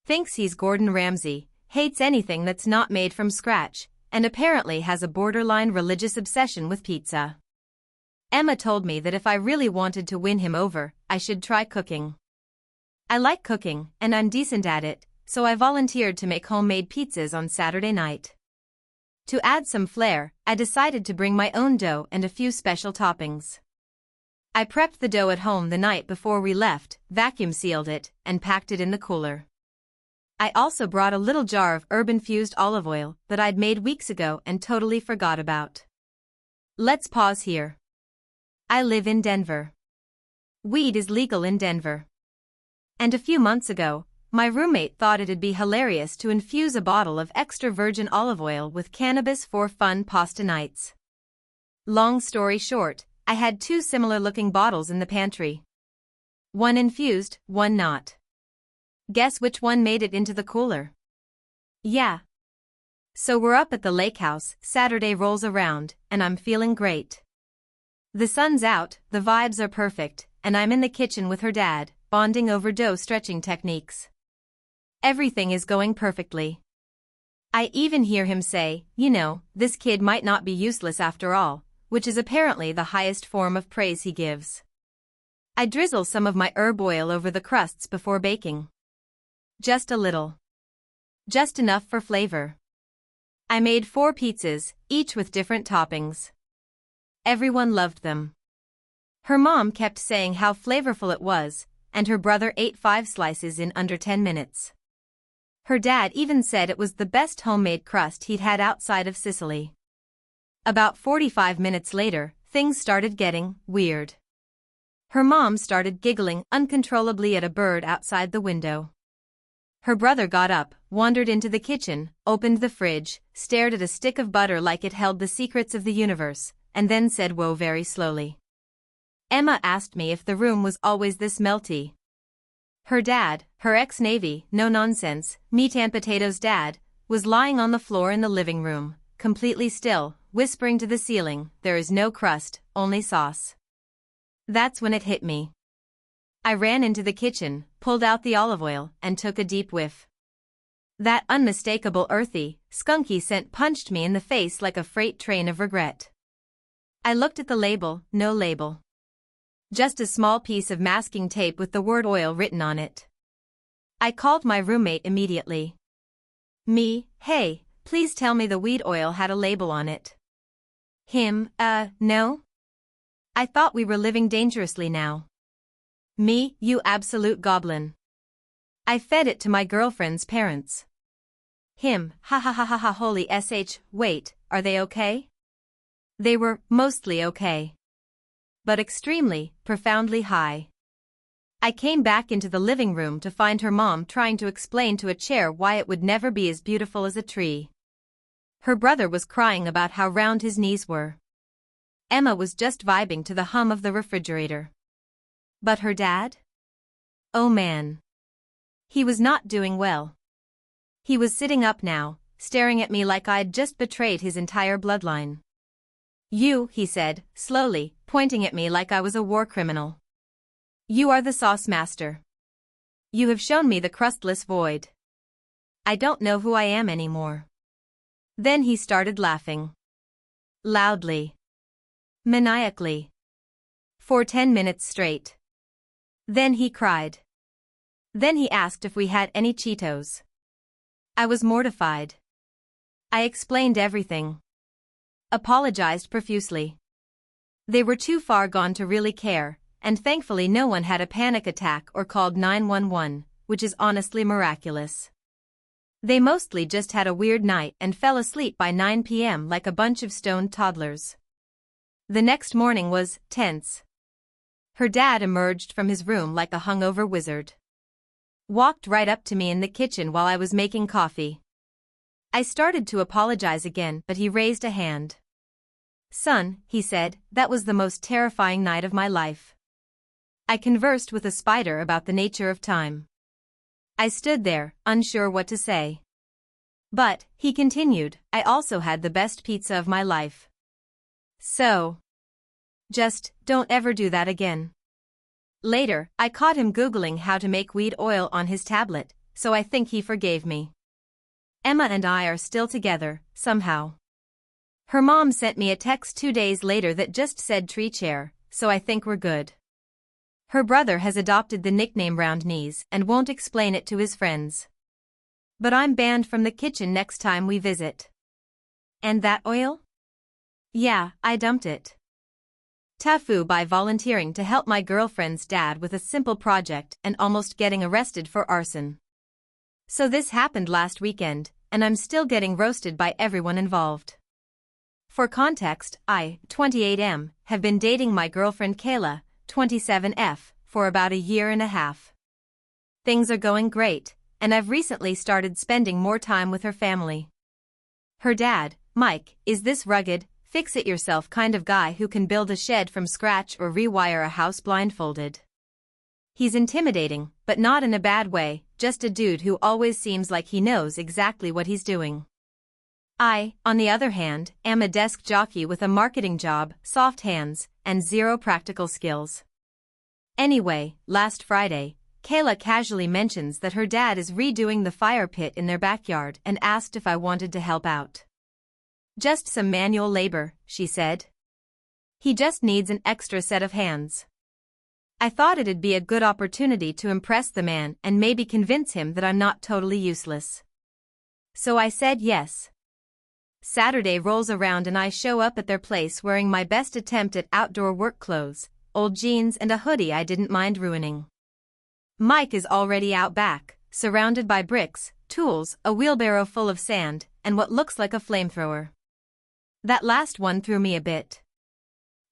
Thinks he's Gordon Ramsay, hates anything that's not made from scratch, and apparently has a borderline religious obsession with pizza. Emma told me that if I really wanted to win him over, I should try cooking. I like cooking, and I'm decent at it, so I volunteered to make homemade pizzas on Saturday night. To add some flair, I decided to bring my own dough and a few special toppings. I prepped the dough at home the night before we left, vacuum-sealed it, and packed it in the cooler. I also brought a little jar of herb-infused olive oil that I'd made weeks ago and totally forgot about. Let's pause here. I live in Denver. Weed is legal in Denver. And a few months ago, my roommate thought it'd be hilarious to infuse a bottle of extra virgin olive oil with cannabis for fun pasta nights. Long story short, I had two similar-looking bottles in the pantry. One infused, one not. Guess which one made it into the cooler? Yeah. So we're up at the lake house, Saturday rolls around, and I'm feeling great. The sun's out, the vibes are perfect, and I'm in the kitchen with her dad, bonding over dough stretching techniques. Everything is going perfectly. I even hear him say, you know, this kid might not be useless after all, which is apparently the highest form of praise he gives. I drizzle some of my herb oil over the crusts before baking. Just a little. Just enough for flavor. I made 4 pizzas, each with different toppings. Everyone loved them. Her mom kept saying how flavorful it was, and her brother ate 5 slices in under 10 minutes. Her dad even said it was the best homemade crust he'd had outside of Sicily. About 45 minutes later, things started getting weird. Her mom started giggling uncontrollably at a bird outside the window. Her brother got up, wandered into the kitchen, opened the fridge, stared at a stick of butter like it held the secrets of the universe, and then said whoa very slowly. Emma asked me if the room was always this melty. Her dad, her ex-Navy, no-nonsense, meat-and-potatoes dad, was lying on the floor in the living room, completely still, whispering to the ceiling, "There is no crust, only sauce." That's when it hit me. I ran into the kitchen, pulled out the olive oil, and took a deep whiff. That unmistakable earthy, skunky scent punched me in the face like a freight train of regret. I looked at the label, no label. Just a small piece of masking tape with the word oil written on it. I called my roommate immediately. Hey, please tell me the weed oil had a label on it. No? I thought we were living dangerously now. You absolute goblin. I fed it to my girlfriend's parents. Ha ha ha ha ha holy sh, wait, are they okay? They were mostly okay. But extremely, profoundly high. I came back into the living room to find her mom trying to explain to a chair why it would never be as beautiful as a tree. Her brother was crying about how round his knees were. Emma was just vibing to the hum of the refrigerator. But her dad? Oh man. He was not doing well. He was sitting up now, staring at me like I'd just betrayed his entire bloodline. "You," he said, slowly, pointing at me like I was a war criminal. "You are the sauce master. You have shown me the crustless void. I don't know who I am anymore." Then he started laughing. Loudly. Maniacally. For 10 minutes straight. Then he cried. Then he asked if we had any Cheetos. I was mortified. I explained everything. Apologized profusely. They were too far gone to really care, and thankfully no one had a panic attack or called 911, which is honestly miraculous. They mostly just had a weird night and fell asleep by 9 p.m. like a bunch of stoned toddlers. The next morning was tense. Her dad emerged from his room like a hungover wizard. Walked right up to me in the kitchen while I was making coffee. I started to apologize again, but he raised a hand. "Son," he said, "that was the most terrifying night of my life. I conversed with a spider about the nature of time." I stood there, unsure what to say. "But," he continued, "I also had the best pizza of my life. So, just don't ever do that again." Later, I caught him Googling how to make weed oil on his tablet, so I think he forgave me. Emma and I are still together, somehow. Her mom sent me a text 2 days later that just said tree chair, so I think we're good. Her brother has adopted the nickname Round Knees and won't explain it to his friends. But I'm banned from the kitchen next time we visit. And that oil? Yeah, I dumped it. TIFU by volunteering to help my girlfriend's dad with a simple project and almost getting arrested for arson. So this happened last weekend, and I'm still getting roasted by everyone involved. For context, I, 28M, have been dating my girlfriend Kayla, 27F, for about a year and a half. Things are going great, and I've recently started spending more time with her family. Her dad, Mike, is this rugged, fix-it-yourself kind of guy who can build a shed from scratch or rewire a house blindfolded. He's intimidating, but not in a bad way, just a dude who always seems like he knows exactly what he's doing. I, on the other hand, am a desk jockey with a marketing job, soft hands, and zero practical skills. Anyway, last Friday, Kayla casually mentions that her dad is redoing the fire pit in their backyard and asked if I wanted to help out. "Just some manual labor," she said. "He just needs an extra set of hands." I thought it'd be a good opportunity to impress the man and maybe convince him that I'm not totally useless. So I said yes. Saturday rolls around and I show up at their place wearing my best attempt at outdoor work clothes, old jeans and a hoodie I didn't mind ruining. Mike is already out back, surrounded by bricks, tools, a wheelbarrow full of sand, and what looks like a flamethrower. That last one threw me a bit.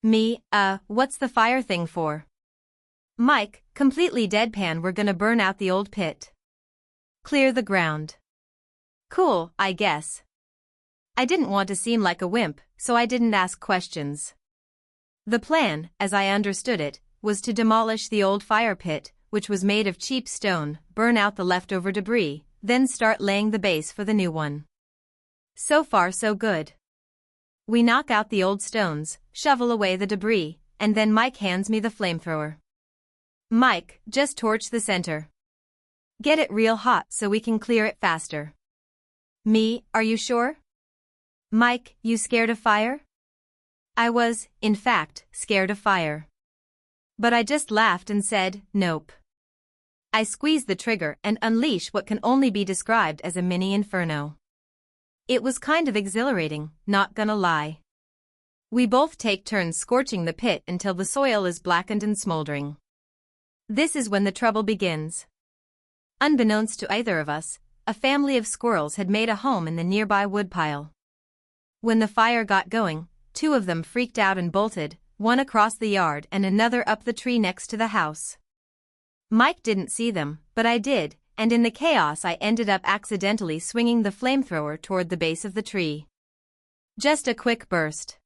Me, what's the fire thing for? Mike, completely deadpan, we're gonna burn out the old pit. Clear the ground. Cool, I guess. I didn't want to seem like a wimp, so I didn't ask questions. The plan, as I understood it, was to demolish the old fire pit, which was made of cheap stone, burn out the leftover debris, then start laying the base for the new one. So far so good. We knock out the old stones, shovel away the debris, and then Mike hands me the flamethrower. Mike, just torch the center. Get it real hot so we can clear it faster. Me, are you sure? Mike, you scared of fire? I was, in fact, scared of fire. But I just laughed and said, nope. I squeezed the trigger and unleashed what can only be described as a mini inferno. It was kind of exhilarating, not gonna lie. We both take turns scorching the pit until the soil is blackened and smoldering. This is when the trouble begins. Unbeknownst to either of us, a family of squirrels had made a home in the nearby woodpile. When the fire got going, two of them freaked out and bolted, one across the yard and another up the tree next to the house. Mike didn't see them, but I did, and in the chaos I ended up accidentally swinging the flamethrower toward the base of the tree. Just a quick burst.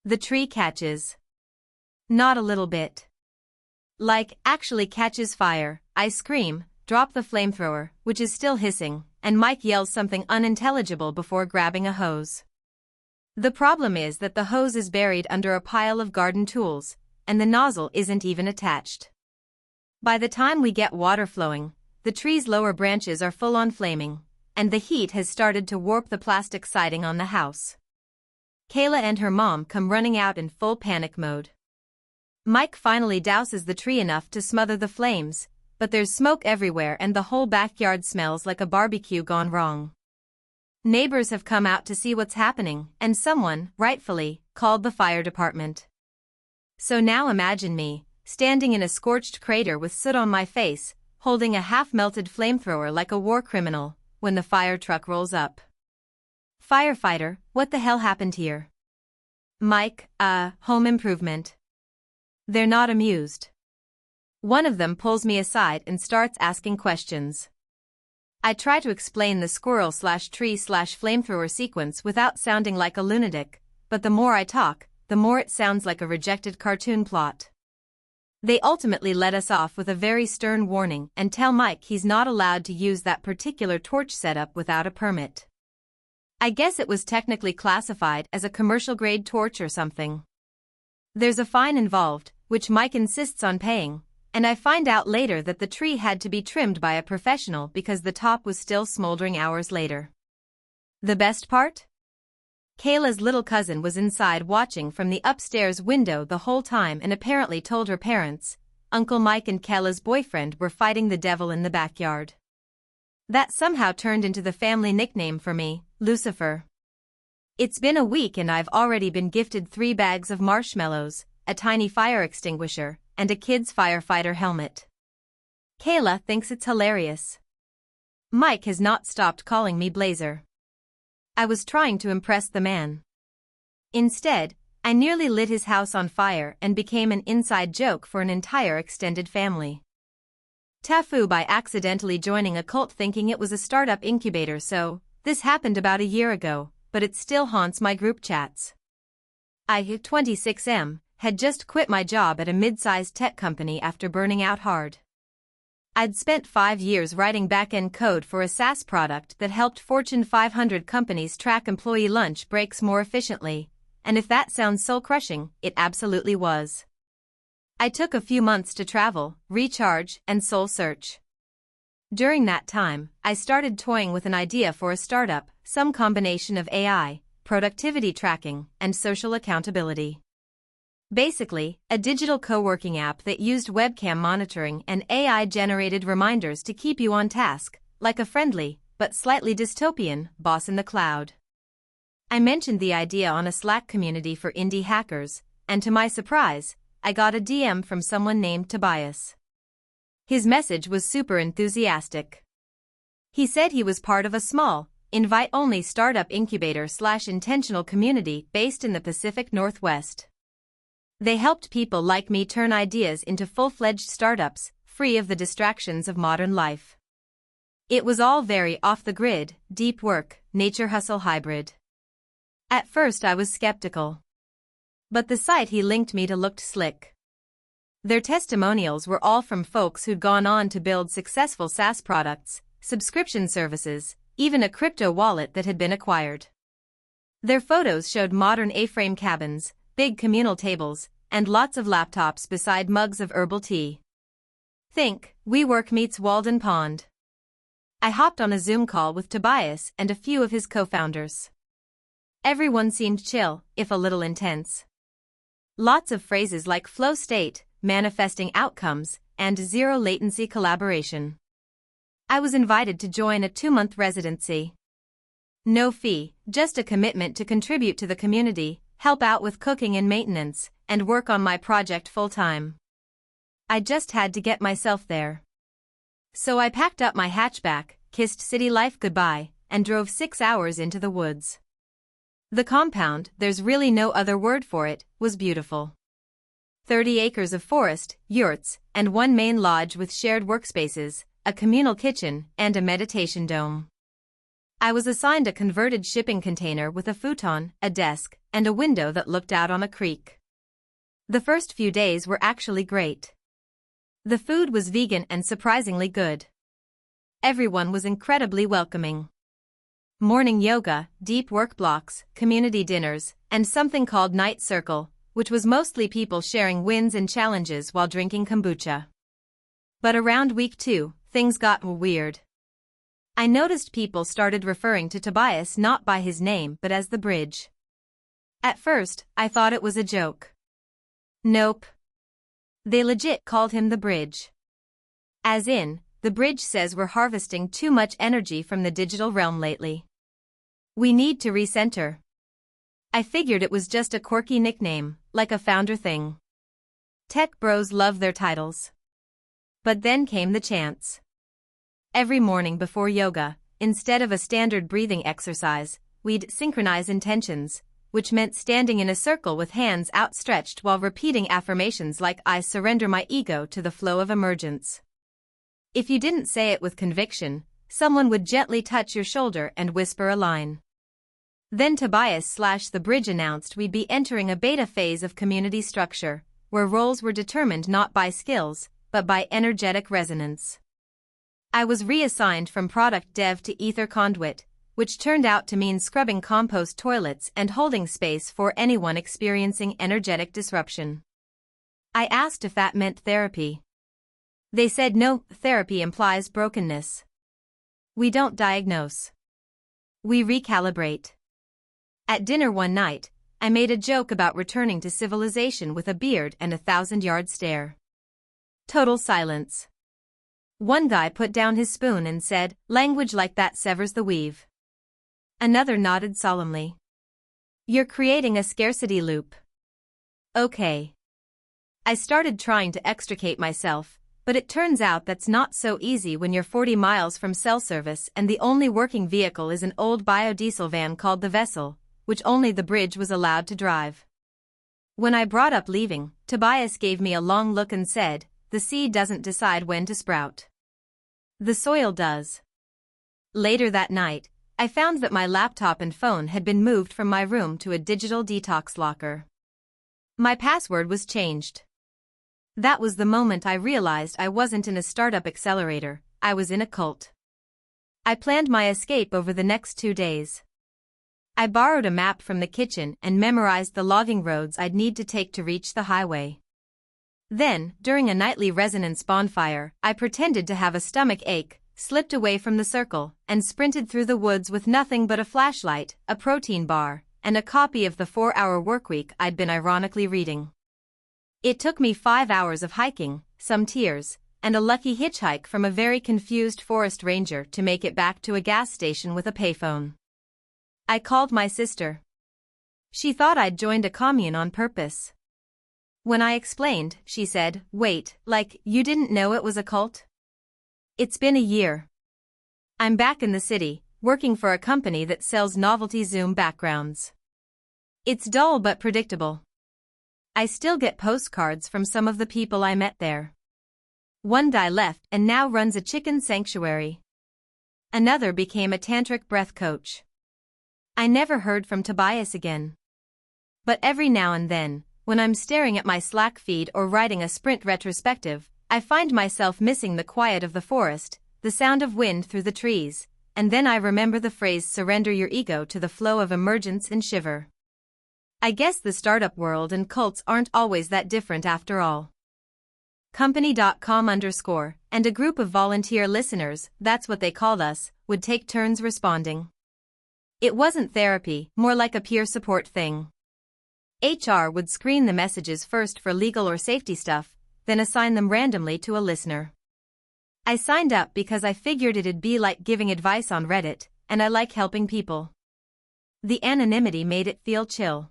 The tree catches. Not a little bit. Like, actually catches fire. I scream, drop the flamethrower, which is still hissing, and Mike yells something unintelligible before grabbing a hose. The problem is that the hose is buried under a pile of garden tools, and the nozzle isn't even attached. By the time we get water flowing, the tree's lower branches are full on flaming, and the heat has started to warp the plastic siding on the house. Kayla and her mom come running out in full panic mode. Mike finally douses the tree enough to smother the flames, but there's smoke everywhere and the whole backyard smells like a barbecue gone wrong. Neighbors have come out to see what's happening, and someone, rightfully, called the fire department. So now imagine me, standing in a scorched crater with soot on my face, holding a half-melted flamethrower like a war criminal, when the fire truck rolls up. Firefighter, what the hell happened here? Mike, home improvement. They're not amused. One of them pulls me aside and starts asking questions. I try to explain the squirrel-tree-flamethrower sequence without sounding like a lunatic, but the more I talk, the more it sounds like a rejected cartoon plot. They ultimately let us off with a very stern warning and tell Mike he's not allowed to use that particular torch setup without a permit. I guess it was technically classified as a commercial-grade torch or something. There's a fine involved, which Mike insists on paying, and I find out later that the tree had to be trimmed by a professional because the top was still smoldering hours later. The best part? Kayla's little cousin was inside watching from the upstairs window the whole time and apparently told her parents, Uncle Mike and Kayla's boyfriend were fighting the devil in the backyard. That somehow turned into the family nickname for me, Lucifer. It's been a week and I've already been gifted 3 bags of marshmallows, a tiny fire extinguisher, and a kid's firefighter helmet. Kayla thinks it's hilarious. Mike has not stopped calling me Blazer. I was trying to impress the man. Instead, I nearly lit his house on fire and became an inside joke for an entire extended family. TIFU by accidentally joining a cult thinking it was a startup incubator, so this happened about a year ago, but it still haunts my group chats. I, 26M, had just quit my job at a mid-sized tech company after burning out hard. I'd spent 5 years writing back-end code for a SaaS product that helped Fortune 500 companies track employee lunch breaks more efficiently, and if that sounds soul-crushing, it absolutely was. I took a few months to travel, recharge, and soul-search. During that time, I started toying with an idea for a startup, some combination of AI, productivity tracking, and social accountability. Basically, a digital co-working app that used webcam monitoring and AI-generated reminders to keep you on task, like a friendly, but slightly dystopian, boss in the cloud. I mentioned the idea on a Slack community for indie hackers, and to my surprise, I got a DM from someone named Tobias. His message was super enthusiastic. He said he was part of a small, invite-only startup incubator/intentional community based in the Pacific Northwest. They helped people like me turn ideas into full-fledged startups, free of the distractions of modern life. It was all very off-the-grid, deep work, nature hustle hybrid. At first I was skeptical. But the site he linked me to looked slick. Their testimonials were all from folks who'd gone on to build successful SaaS products, subscription services, even a crypto wallet that had been acquired. Their photos showed modern A-frame cabins, big communal tables, and lots of laptops beside mugs of herbal tea. Think, WeWork meets Walden Pond. I hopped on a Zoom call with Tobias and a few of his co-founders. Everyone seemed chill, if a little intense. Lots of phrases like flow state, manifesting outcomes, and zero-latency collaboration. I was invited to join a 2-month residency. No fee, just a commitment to contribute to the community, help out with cooking and maintenance, and work on my project full-time. I just had to get myself there. So I packed up my hatchback, kissed city life goodbye, and drove 6 hours into the woods. The compound, there's really no other word for it, was beautiful. 30 acres of forest, yurts, and one main lodge with shared workspaces, a communal kitchen, and a meditation dome. I was assigned a converted shipping container with a futon, a desk, and a window that looked out on a creek. The first few days were actually great. The food was vegan and surprisingly good. Everyone was incredibly welcoming. Morning yoga, deep work blocks, community dinners, and something called Night Circle, which was mostly people sharing wins and challenges while drinking kombucha. But around week 2, things got weird. I noticed people started referring to Tobias not by his name but as the Bridge. At first, I thought it was a joke. Nope. They legit called him the Bridge. As in, the Bridge says we're harvesting too much energy from the digital realm lately. We need to recenter. I figured it was just a quirky nickname, like a founder thing. Tech bros love their titles. But then came the chance. Every morning before yoga, instead of a standard breathing exercise, we'd synchronize intentions, which meant standing in a circle with hands outstretched while repeating affirmations like I surrender my ego to the flow of emergence. If you didn't say it with conviction, someone would gently touch your shoulder and whisper a line. Then Tobias/the Bridge announced we'd be entering a beta phase of community structure, where roles were determined not by skills, but by energetic resonance. I was reassigned from product dev to ether conduit, which turned out to mean scrubbing compost toilets and holding space for anyone experiencing energetic disruption. I asked if that meant therapy. They said no, therapy implies brokenness. We don't diagnose. We recalibrate. At dinner one night, I made a joke about returning to civilization with a beard and a 1,000-yard stare. Total silence. One guy put down his spoon and said, "Language like that severs the weave." Another nodded solemnly. "You're creating a scarcity loop." Okay. I started trying to extricate myself, but it turns out that's not so easy when you're 40 miles from cell service and the only working vehicle is an old biodiesel van called the Vessel, which only the Bridge was allowed to drive. When I brought up leaving, Tobias gave me a long look and said, "The seed doesn't decide when to sprout. The soil does." Later that night, I found that my laptop and phone had been moved from my room to a digital detox locker. My password was changed. That was the moment I realized I wasn't in a startup accelerator, I was in a cult. I planned my escape over the next 2 days. I borrowed a map from the kitchen and memorized the logging roads I'd need to take to reach the highway. Then, during a nightly resonance bonfire, I pretended to have a stomach ache, slipped away from the circle, and sprinted through the woods with nothing but a flashlight, a protein bar, and a copy of the 4-Hour Workweek I'd been ironically reading. It took me 5 hours of hiking, some tears, and a lucky hitchhike from a very confused forest ranger to make it back to a gas station with a payphone. I called my sister. She thought I'd joined a commune on purpose. When I explained, she said, "Wait, like, you didn't know it was a cult?" It's been a year. I'm back in the city, working for a company that sells novelty Zoom backgrounds. It's dull but predictable. I still get postcards from some of the people I met there. One guy left and now runs a chicken sanctuary. Another became a tantric breath coach. I never heard from Tobias again. But every now and then, when I'm staring at my Slack feed or writing a sprint retrospective, I find myself missing the quiet of the forest, the sound of wind through the trees, and then I remember the phrase "surrender your ego to the flow of emergence" and shiver. I guess the startup world and cults aren't always that different after all. Company.com _ and a group of volunteer listeners, that's what they called us, would take turns responding. It wasn't therapy, more like a peer support thing. HR would screen the messages first for legal or safety stuff, then assign them randomly to a listener. I signed up because I figured it'd be like giving advice on Reddit, and I like helping people. The anonymity made it feel chill.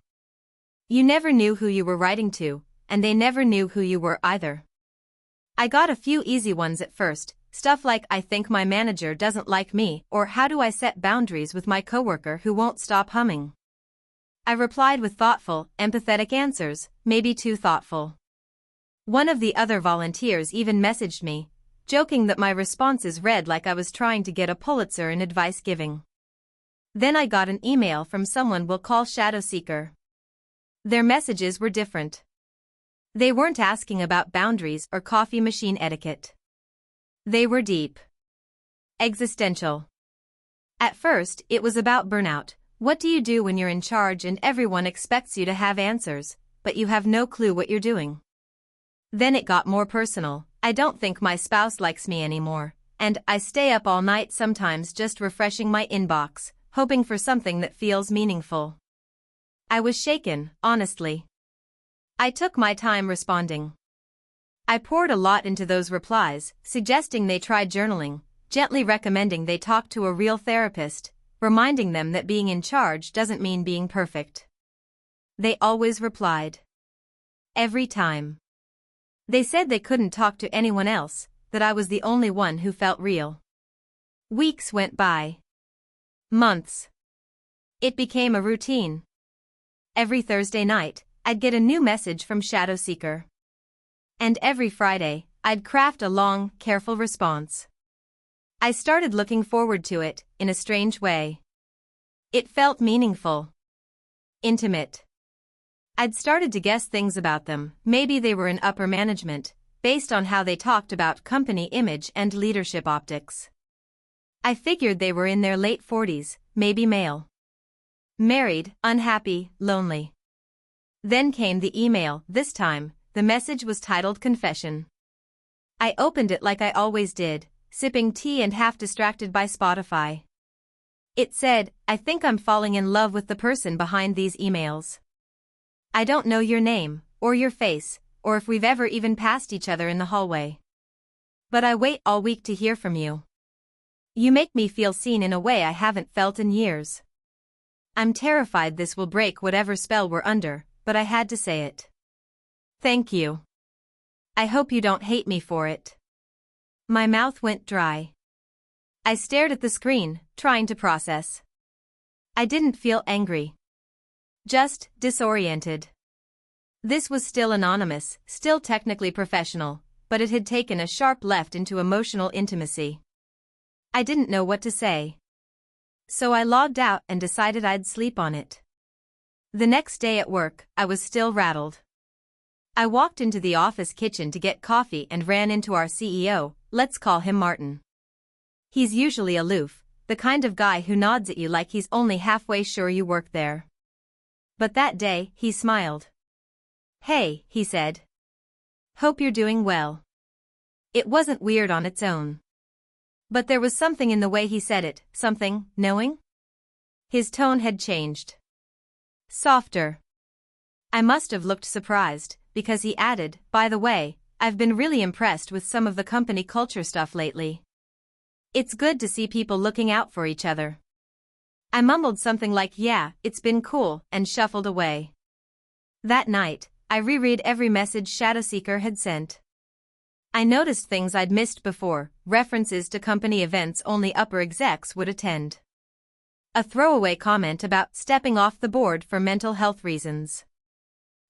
You never knew who you were writing to, and they never knew who you were either. I got a few easy ones at first, stuff like "I think my manager doesn't like me" or "How do I set boundaries with my coworker who won't stop humming?" I replied with thoughtful, empathetic answers, maybe too thoughtful. One of the other volunteers even messaged me, joking that my responses read like I was trying to get a Pulitzer in advice giving. Then I got an email from someone we'll call Shadow Seeker. Their messages were different. They weren't asking about boundaries or coffee machine etiquette. They were deep. Existential. At first, it was about burnout. What do you do when you're in charge and everyone expects you to have answers, but you have no clue what you're doing? Then it got more personal. I don't think my spouse likes me anymore, and I stay up all night sometimes just refreshing my inbox, hoping for something that feels meaningful. I was shaken, honestly. I took my time responding. I poured a lot into those replies, suggesting they try journaling, gently recommending they talk to a real therapist, reminding them that being in charge doesn't mean being perfect. They always replied. Every time. They said they couldn't talk to anyone else, that I was the only one who felt real. Weeks went by. Months. It became a routine. Every Thursday night, I'd get a new message from Shadow Seeker. And every Friday, I'd craft a long, careful response. I started looking forward to it, in a strange way. It felt meaningful. Intimate. I'd started to guess things about them, maybe they were in upper management, based on how they talked about company image and leadership optics. I figured they were in their late 40s, maybe male. Married, unhappy, lonely. Then came the email. This time, the message was titled Confession. I opened it like I always did, sipping tea and half distracted by Spotify. It said, "I think I'm falling in love with the person behind these emails. I don't know your name, or your face, or if we've ever even passed each other in the hallway. But I wait all week to hear from you. You make me feel seen in a way I haven't felt in years. I'm terrified this will break whatever spell we're under, but I had to say it. Thank you. I hope you don't hate me for it." My mouth went dry. I stared at the screen, trying to process. I didn't feel angry. Just disoriented. This was still anonymous, still technically professional, but it had taken a sharp left into emotional intimacy. I didn't know what to say. So I logged out and decided I'd sleep on it. The next day at work, I was still rattled. I walked into the office kitchen to get coffee and ran into our CEO, let's call him Martin. He's usually aloof, the kind of guy who nods at you like he's only halfway sure you work there. But that day, he smiled. "Hey," he said. "Hope you're doing well." It wasn't weird on its own. But there was something in the way he said it, something knowing? His tone had changed. Softer. I must have looked surprised, because he added, "By the way, I've been really impressed with some of the company culture stuff lately. It's good to see people looking out for each other." I mumbled something like, "Yeah, it's been cool," and shuffled away. That night, I reread every message Shadow Seeker had sent. I noticed things I'd missed before, references to company events only upper execs would attend. A throwaway comment about stepping off the board for mental health reasons.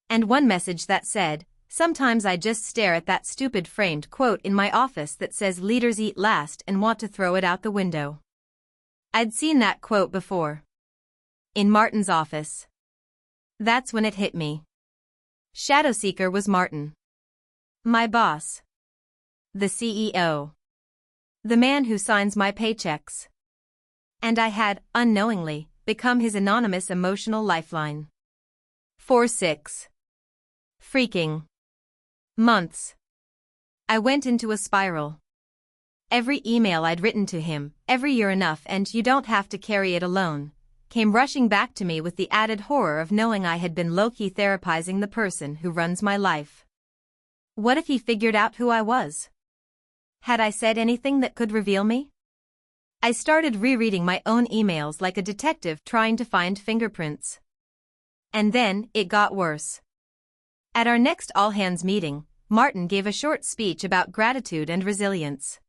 And one message that said, "Sometimes I just stare at that stupid framed quote in my office that says leaders eat last and want to throw it out the window." I'd seen that quote before. In Martin's office. That's when it hit me. Shadowseeker was Martin. My boss. The CEO. The man who signs my paychecks. And I had, unknowingly, become his anonymous emotional lifeline. For 6 freaking months. I went into a spiral. Every email I'd written to him, every "you're enough and you don't have to carry it alone," came rushing back to me with the added horror of knowing I had been low-key therapizing the person who runs my life. What if he figured out who I was? Had I said anything that could reveal me? I started rereading my own emails like a detective trying to find fingerprints. And then, it got worse. At our next all-hands meeting, Martin gave a short speech about gratitude and resilience.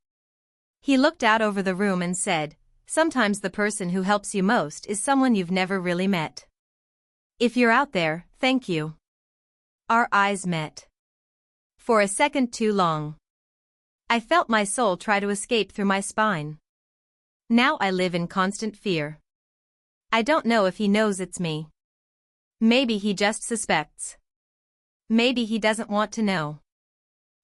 He looked out over the room and said, "Sometimes the person who helps you most is someone you've never really met. If you're out there, thank you." Our eyes met. For a second too long. I felt my soul try to escape through my spine. Now I live in constant fear. I don't know if he knows it's me. Maybe he just suspects. Maybe he doesn't want to know.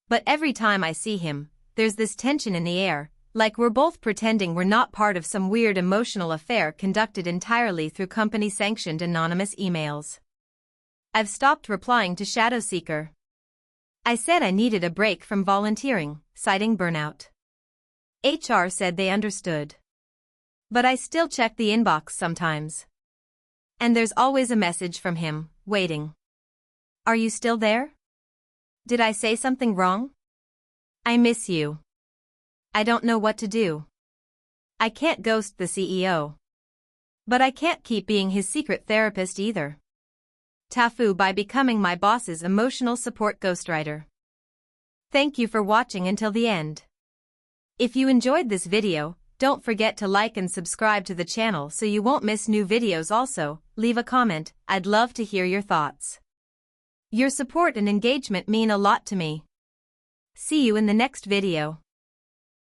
But every time I see him, there's this tension in the air, like we're both pretending we're not part of some weird emotional affair conducted entirely through company-sanctioned anonymous emails. I've stopped replying to Shadowseeker. I said I needed a break from volunteering, citing burnout. HR said they understood. But I still check the inbox sometimes. And there's always a message from him, waiting. "Are you still there? Did I say something wrong? I miss you. I don't know what to do. I can't ghost the CEO. But I can't keep being his secret therapist either. TIFU by becoming my boss's emotional support ghostwriter." Thank you for watching until the end. If you enjoyed this video, don't forget to like and subscribe to the channel so you won't miss new videos. Also, leave a comment, I'd love to hear your thoughts. Your support and engagement mean a lot to me. See you in the next video.